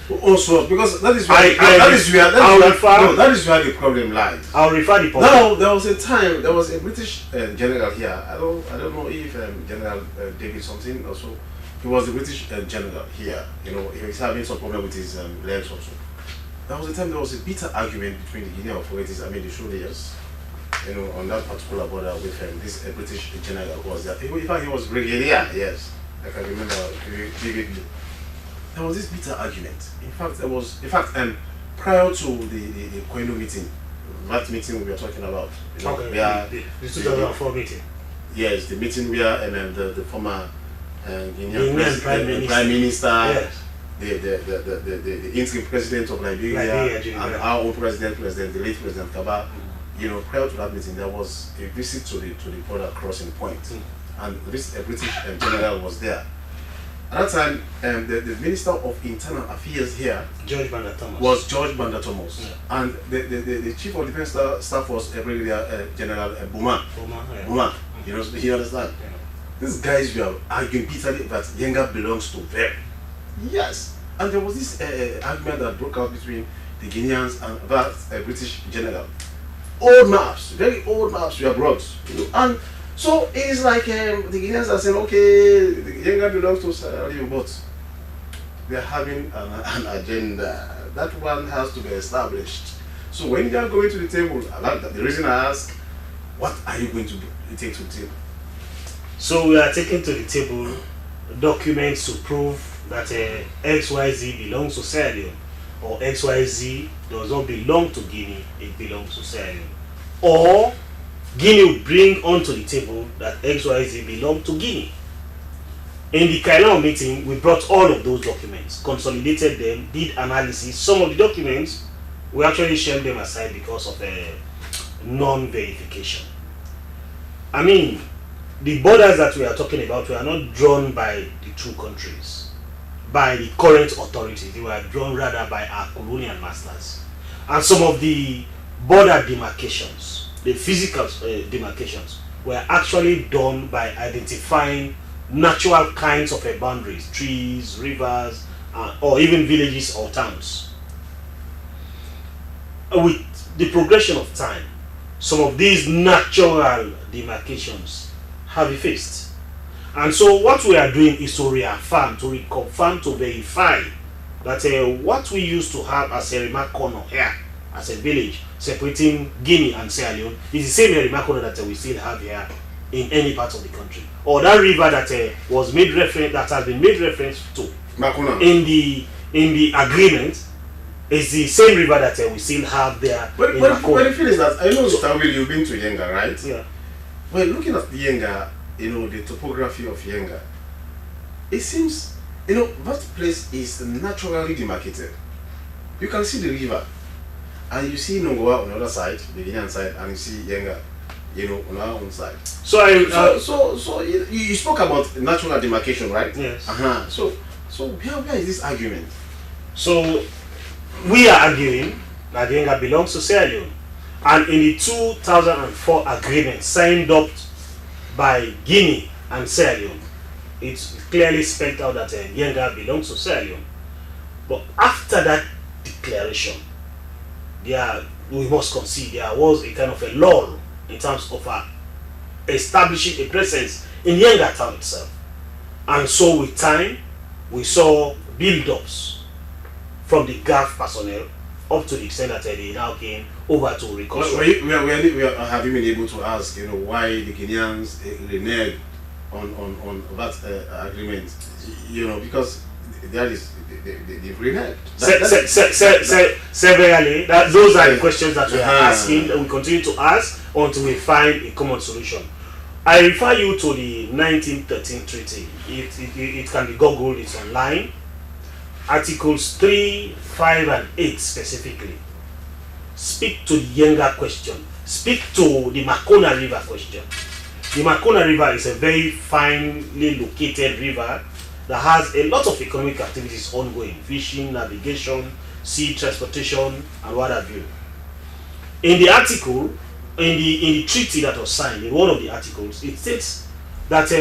Who owns what? Because that is where that is where the problem lies. I'll refer the point. Now there was a time, there was a British general here. I don't know if General David something also. He was the British general here. You know, he was having some problem with his legs also. There was a time there was a bitter argument between the Guinean authorities, the Shulias, on that particular border with this British general who was there. In fact, he was brigadier. Yes, I can remember vividly. There was this bitter argument. In fact, prior to the Koino meeting, that meeting we were talking about, the 2004 meeting. Yes, the meeting where the former Guinean Prime Minister the interim president of Liberia, and our own president, the late President Kaba, you know, prior to that meeting, there was a visit to the border crossing point, and this British general was there. At that time, the Minister of Internal Affairs here was George Banda Thomas, yeah. And the Chief of Defense Staff was Brigadier General Buma. You know, you understand? Yeah. These guys were arguing bitterly that Yenga belongs to them. Yes, and there was this argument that broke out between the Guineans and that British general. Old maps, very old maps were brought, you know, and so it's like the Guineans are saying, okay, the Yenga belongs to Sierra Leone, but they are having an agenda. That one has to be established. So when you are going to the table, the reason I ask, what are you going to take to the table? So we are taking to the table documents to prove that XYZ belongs to Sierra Leone, or XYZ does not belong to Guinea, it belongs to Sierra Leone. Or Guinea would bring onto the table that XYZ belong to Guinea. In the Kenema meeting, we brought all of those documents, consolidated them, did analysis. Some of the documents, we actually shelved them aside because of non-verification. I mean, the borders that we are talking about were not drawn by the two countries, by the current authorities. They were drawn rather by our colonial masters. And some of the border demarcations, the physical demarcations, were actually done by identifying natural kinds of boundaries, trees, rivers, or even villages or towns. With the progression of time, some of these natural demarcations have effaced. And so what we are doing is to reaffirm, to reconfirm, to verify that what we used to have as a remark corner here, as a village separating Guinea and Sierra Leone, is the same remark corner that we still have here in any part of the country. Or that river that was made reference, that has been made reference to in the agreement, is the same river that we still have there. But the thing is that I know, so, you've been to Yenga, right? Yeah. Well, looking at the Yenga, you know, the topography of Yenga, it seems, you know, that place is naturally demarcated. You can see the river, and you see Nongoa on the other side, the Guinean side, and you see Yenga, you know, on our own side. So you spoke about natural demarcation, right? Yes. So where is this argument? So we are arguing that Yenga belongs to Sierra Leone, and in the 2004 agreement signed up by Guinea and Sierra Leone, it's clearly spelled out that Yenga belongs to Sierra Leone. But after that declaration, we must concede there was a kind of a lull in terms of establishing a presence in Yenga town itself. And so with time, we saw build-ups from the GAF personnel up to the extent that they now came over to reconstruct. Have you been able to ask, you know, why the Guineans reneged on that agreement? You know, because that is they've reneged. Severally, those are the questions that we are asking, and we continue to ask until we find a common solution. I refer you to the 1913 treaty. It can be googled, it's online. Articles 3, 5, and 8 specifically speak to the Yenga question, speak to the Makona River question. The Makona River is a very finely located river that has a lot of economic activities ongoing: fishing, navigation, sea transportation, and what have you. In the article, in the treaty that was signed, in one of the articles, it states that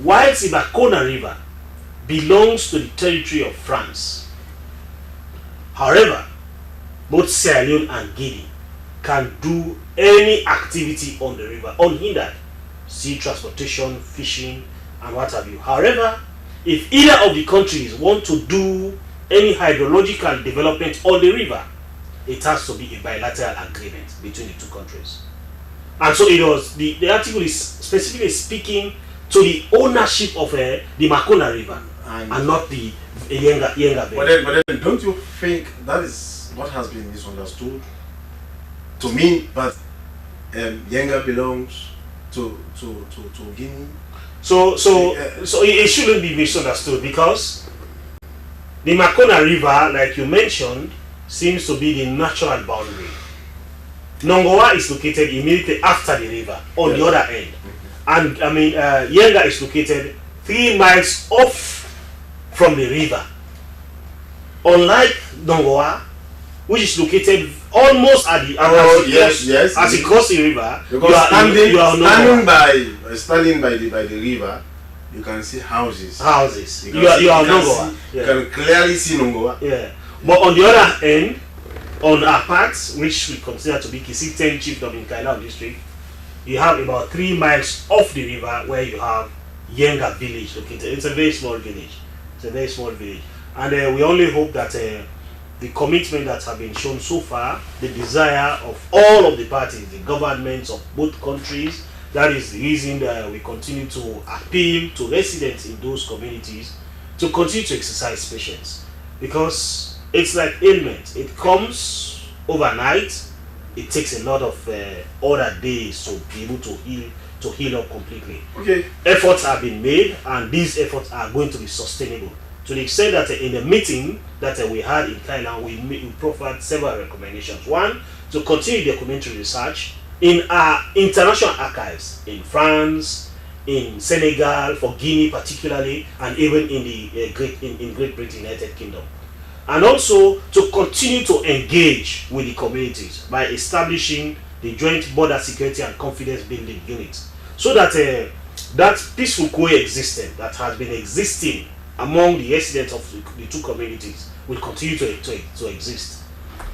while the Makona River belongs to the territory of France, however, both Sierra Leone and Guinea can do any activity on the river unhindered: sea transportation, fishing, and what have you. However, if either of the countries want to do any hydrological development on the river, it has to be a bilateral agreement between the two countries. And so it was, the article is specifically speaking to the ownership of the Makona River and not the Yenga Bay. But then don't you think that is what has been misunderstood to mean that Yenga belongs to Guinea? So it shouldn't be misunderstood, because The Makona River, like you mentioned, seems to be the natural boundary. Nongoa is located immediately after the river, on the other end. And I mean, Yenga is located 3 miles off from the river. Unlike Nongoa, which is located almost at the as it crosses the river, because standing by the river, you can see houses. You can clearly see Nongoa. Yeah. But on the other end, on our parts, which we consider to be Kisiten Chiefdom in Kailao district, you have about 3 miles off the river where you have Yenga village located. It's a very small village. And we only hope that the commitment that have been shown so far, the desire of all of the parties, the governments of both countries, that is the reason that we continue to appeal to residents in those communities to continue to exercise patience. Because it's like ailment. It comes overnight. It takes a lot of other days to be able to heal up completely. Okay. Efforts have been made, and these efforts are going to be sustainable. To the extent that in the meeting that we had in Thailand, we proffered several recommendations. One, to continue documentary research in our international archives in France, in Senegal, for Guinea particularly, and even in the Great Britain, United Kingdom. And also to continue to engage with the communities by establishing the joint border security and confidence building units, so that that peaceful coexistence that has been existing among the residents of the two communities will continue to exist.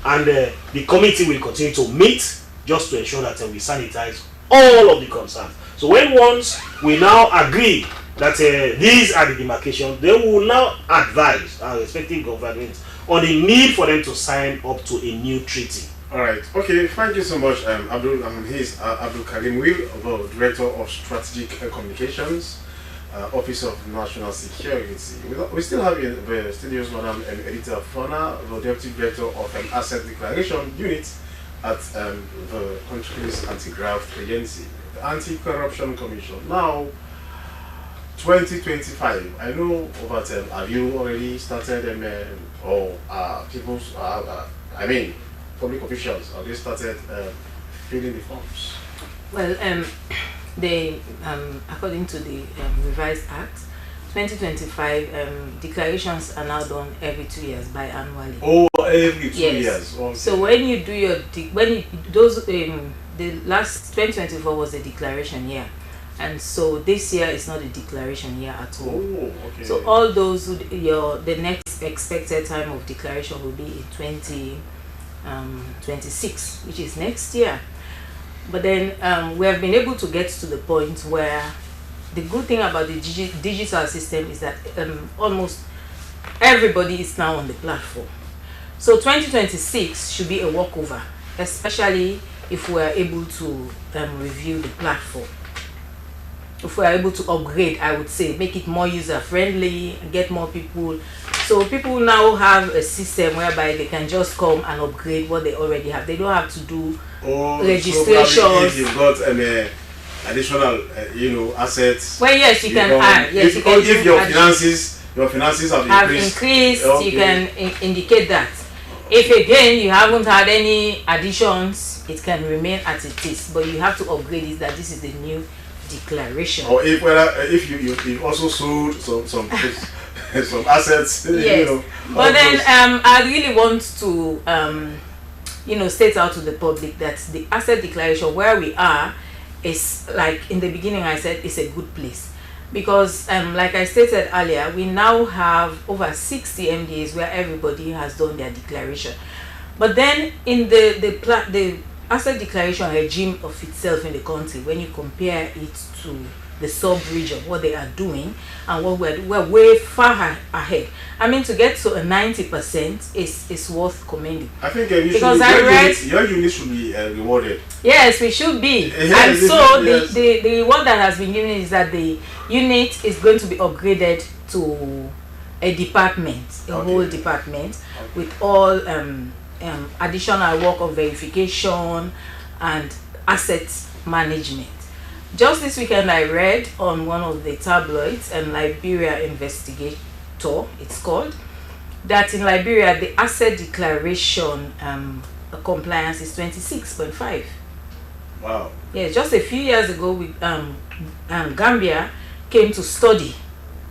And the committee will continue to meet just to ensure that we sanitize all of the concerns. So once we now agree that these are the demarcations, they will now advise our respective governments on the need for them to sign up to a new treaty. All right. Okay. Thank you so much, Abdul. He's Abdul Karim Will, the Director of Strategic Communications, Office of National Security. We still have in the studios, Madam Editor Fona, the Deputy Director of Asset Declaration Unit at the country's anti-graft agency, the Anti-Corruption Commission. Now, 2025. I know, but have you already started public officials, have they started filling the forms? Well, according to the revised act, 2025 declarations are now done every 2 years, biannually. Oh, every 2 years. Okay. So when you do your the last 2024 was a declaration year, and so this year is not a declaration year at all. Oh, okay. So all those the next expected time of declaration will be in 2026, which is next year. But then we have been able to get to the point where the good thing about the digital system is that almost everybody is now on the platform. So 2026 should be a walkover, especially if we are able to review the platform. If we are able to upgrade, I would say, make it more user-friendly, get more people. So people now have a system whereby they can just come and upgrade what they already have. They don't have to do registration. So if you've got additional, assets. Well, yes, you can add. Yes, you can. If your finances have increased, okay, you can indicate that. If again you haven't had any additions, it can remain as it is. But you have to upgrade it that this is the new declaration. Or if you also sold some assets. Yes. But then I really want to state out to the public that the asset declaration where we are is, like in the beginning I said, is a good place, because like I stated earlier, we now have over 60 MDAs where everybody has done their declaration. But then in the asset declaration regime of itself in the country, when you compare it to the sub-region, what they are doing and what we're way far ahead. I mean, to get to a 90% is worth commending. I think your unit should be rewarded. Yes, we should be. And so the reward that has been given is that the unit is going to be upgraded to a department, whole department, with all additional work of verification and asset management. Just this weekend I read on one of the tabloids, Liberia Investigator, it's called, that in Liberia the asset declaration compliance is 26.5. Wow. Yeah, just a few years ago, Gambia came to study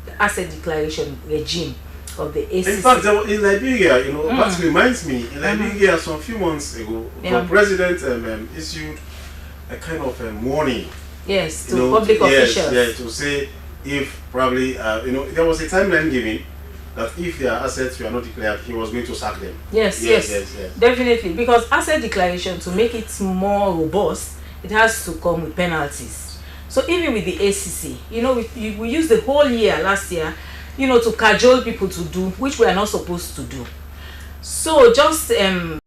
the asset declaration regime of the ACC. In fact, in Liberia, that reminds me, in Liberia, some few months ago, the president issued a kind of warning. Yes, to public officials. Yes, to say if probably, there was a timeline given that if their assets were not declared, he was going to sack them. Yes, definitely. Because asset declaration, to make it more robust, it has to come with penalties. So even with the ACC, we used the whole year last year, to cajole people to do, which we are not supposed to do. So just 2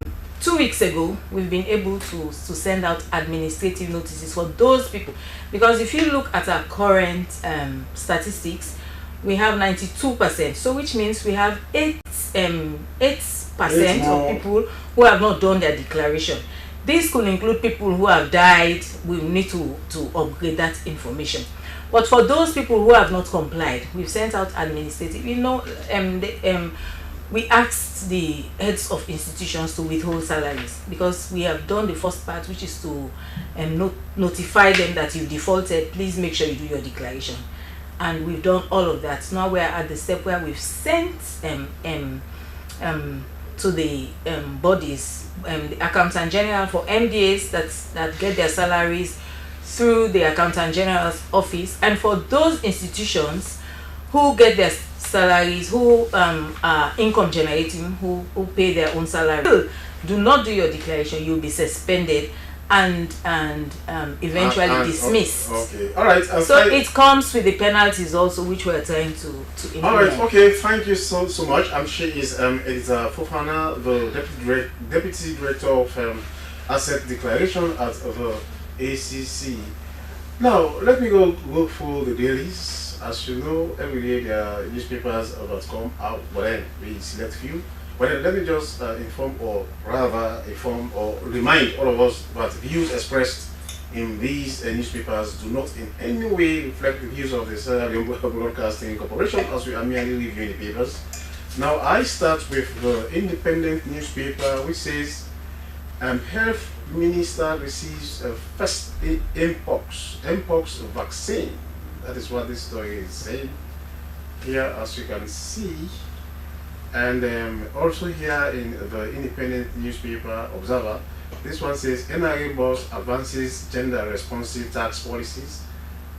weeks ago, we've been able to send out administrative notices for those people. Because if you look at our current statistics, we have 92%. So which means we have 8% of people who have not done their declaration. This could include people who have died. We need to upgrade that information. But for those people who have not complied, we've sent out administrative. We asked the heads of institutions to withhold salaries because we have done the first part, which is to notify them that you defaulted. Please make sure you do your declaration, and we've done all of that. Now we are at the step where we've sent to the bodies, the accountant general for MDAs that get their salaries through the accountant general's office, and for those institutions who get their salaries, who are income generating, who pay their own salary, do not do your declaration, you'll be suspended and eventually dismissed. Okay, all right. So it comes with the penalties also, which we are trying to implement. All right, okay, thank you so much. She is Editor Fofana, the Deputy Director of Asset Declaration at the ACC. Now, let me go through the dailies. As you know, every day there are newspapers that come out, but then we select few. But then let me just inform or remind all of us that views expressed in these newspapers do not in any way reflect the views of the Sierra Leone Broadcasting Corporation, as we are merely reviewing the papers. Now, I start with the independent newspaper, which says Health Minister receives first Mpox vaccine. That is what this story is saying here, as you can see. And also here in the independent newspaper Observer, this one says NRA boss advances gender responsive tax policies.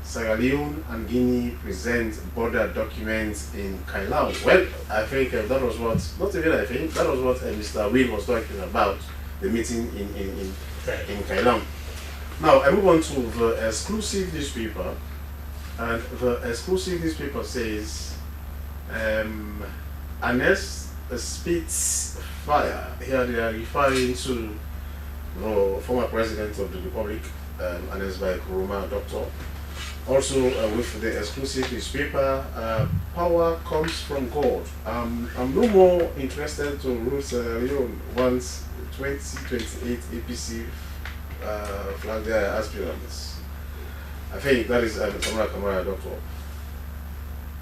Sierra Leone and Guinea present border documents in Kailau. Well, I think that was what, not even I think, that was what Mr. Will was talking about, the meeting in Kailau. Now I move on to the exclusive newspaper. And the exclusive newspaper says, Anes spits fire. Here they are referring to the former president of the Republic, Anes by Kuruma, doctor. Also with the exclusive newspaper, power comes from God. I'm no more interested to rule Sierra Leone once 2028 APC flag their aspirants. I think that is Kamara doctor.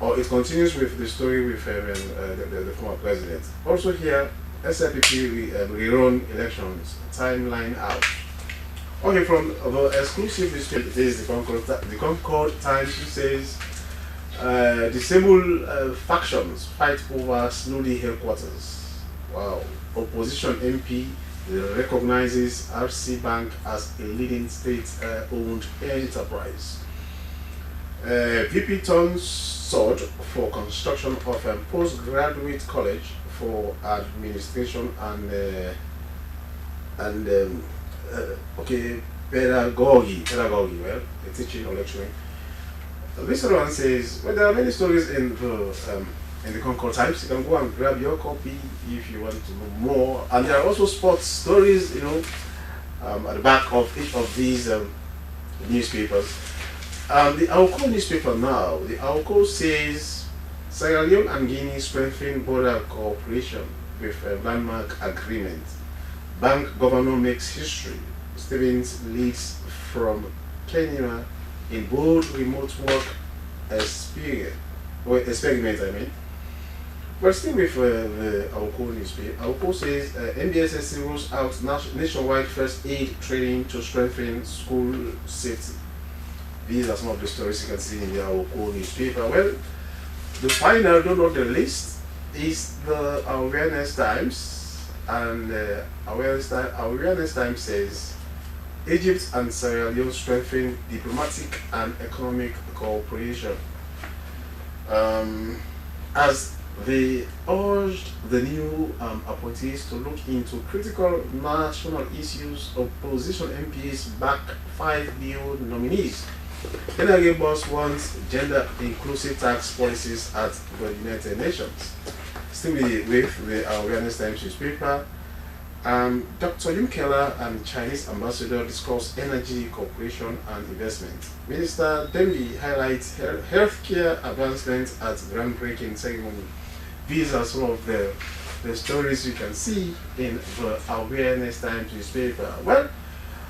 Or it continues with the story with the former president. Also here, Slbc rerun elections, timeline out. Okay, from the exclusive newspaper, it is the Concord Times, which says, disabled factions fight over Snowdy headquarters. Wow. Opposition MP recognizes RC Bank as a leading state-owned enterprise. VP turns sword for construction of a postgraduate college for administration and pedagogy. Well, teaching or lecturing. This one says, well, there are many stories in the Concord Times. You can go and grab your copy if you want to know more. And there are also sports stories, at the back of each of these newspapers. The Aoko newspaper now, the Aoko says Sierra Leone and Guinea strengthen border cooperation with a landmark agreement. Bank governor makes history. Stevens leads from Kenema in bold remote work experiment. We're still with the Awoko newspaper. Awoko says MBSSC rolls out nationwide first aid training to strengthen school safety. These are some of the stories you can see in the Awoko newspaper. Well, the final, though not the least, is the Awareness Times. And Awareness Times says Egypt and Sierra Leone strengthen diplomatic and economic cooperation. As they urged the new appointees to look into critical national issues, opposition MPs back 5 new nominees. Kenema boss wants gender inclusive tax policies at the United Nations. Still with the Awareness Times newspaper, Dr. Yun Keller and Chinese ambassador discuss energy cooperation and investment. Minister Dembi highlights healthcare advancements at groundbreaking ceremony. These are some of the stories you can see in the Awareness Times newspaper. Well,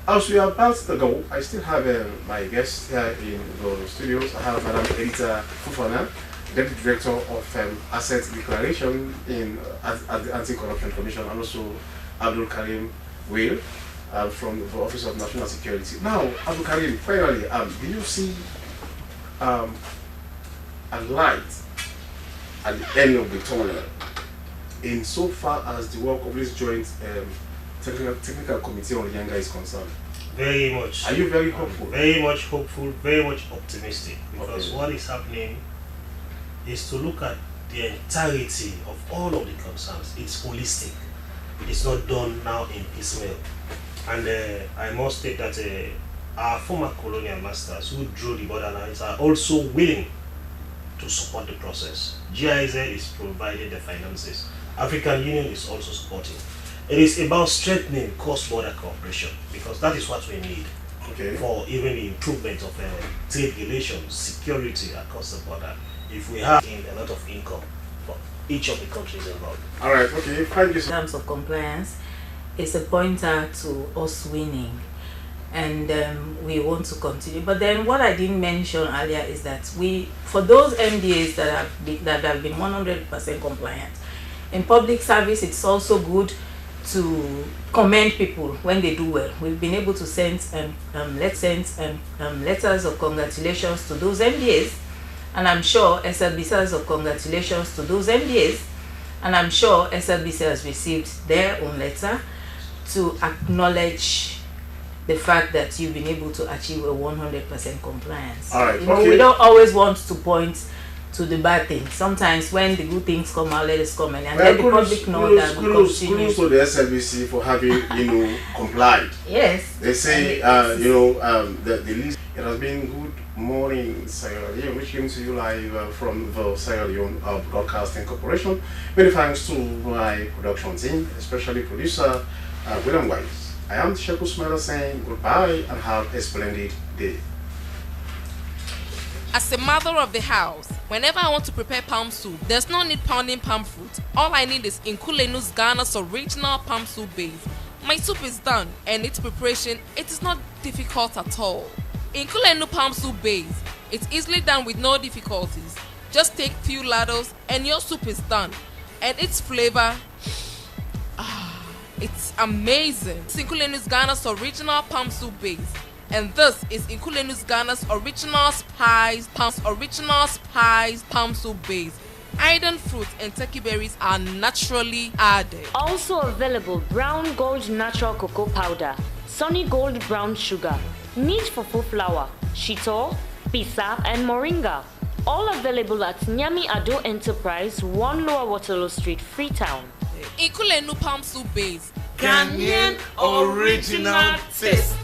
as we are about to go, I still have my guest here in the studios. I have Madam Edita Fufana, Deputy Director of Asset Declaration at the Anti-Corruption Commission, and also Abdul Karim Will from the Office of National Security. Now, Abdul Karim, finally, do you see a light at the end of the tunnel insofar as the work of this joint technical committee on Yanga is concerned? Very much. Are you very hopeful? Very much hopeful, very much optimistic, because what is happening is to look at the entirety of all of the concerns. It's holistic. It's not done now in piecemeal. And I must state that our former colonial masters who drew the border lines are also willing to support the process. GIZ is providing the finances. African Union is also supporting. It is about strengthening cross-border cooperation, because that is what we need for even the improvement of trade relations, security across the border. If we have a lot of income for each of the countries involved. All right, okay, thank you. In terms of compliance, it's a pointer to us winning, and we want to continue. But then what I didn't mention earlier is that for those MDAs that have been 100% compliant, in public service, it's also good to commend people when they do well. We've been able to send letters of congratulations to those MDAs, and I'm sure SLBC of congratulations to those MDAs, and I'm sure SLBC has received their own letter to acknowledge the fact that you've been able to achieve a 100% compliance. All right, We don't always want to point to the bad things. Sometimes when the good things come out, let us comment and let the public know that we continue. Kudos to the SLBC for having, complied. Yes. They say, the list. It has been good morning, Sierra Leone, which came to you live from the Sierra Leone Broadcasting Corporation. Many thanks to my production team, especially producer William Wise. I am Sheku Smela saying goodbye and have a splendid day. As a mother of the house, whenever I want to prepare palm soup, there's no need pounding palm fruit. All I need is Nkulenu's Ghana's original palm soup base. My soup is done, and its preparation, it is not difficult at all. Nkulenu palm soup base, it's easily done with no difficulties. Just take few ladles and your soup is done. And its flavor, it's amazing. It's Nkulenu's Ghana's original palm soup base. And this is Nkulenu's Ghana's original spice palm soup base. Iron fruit and turkey berries are naturally added. Also available brown gold natural cocoa powder, sunny gold brown sugar, meat fufu flour, shito, pisa, and moringa. All available at Nyami Ado Enterprise, 1 Lower Waterloo Street, Freetown. Nkulenu palm soup base. Ghanaian original taste.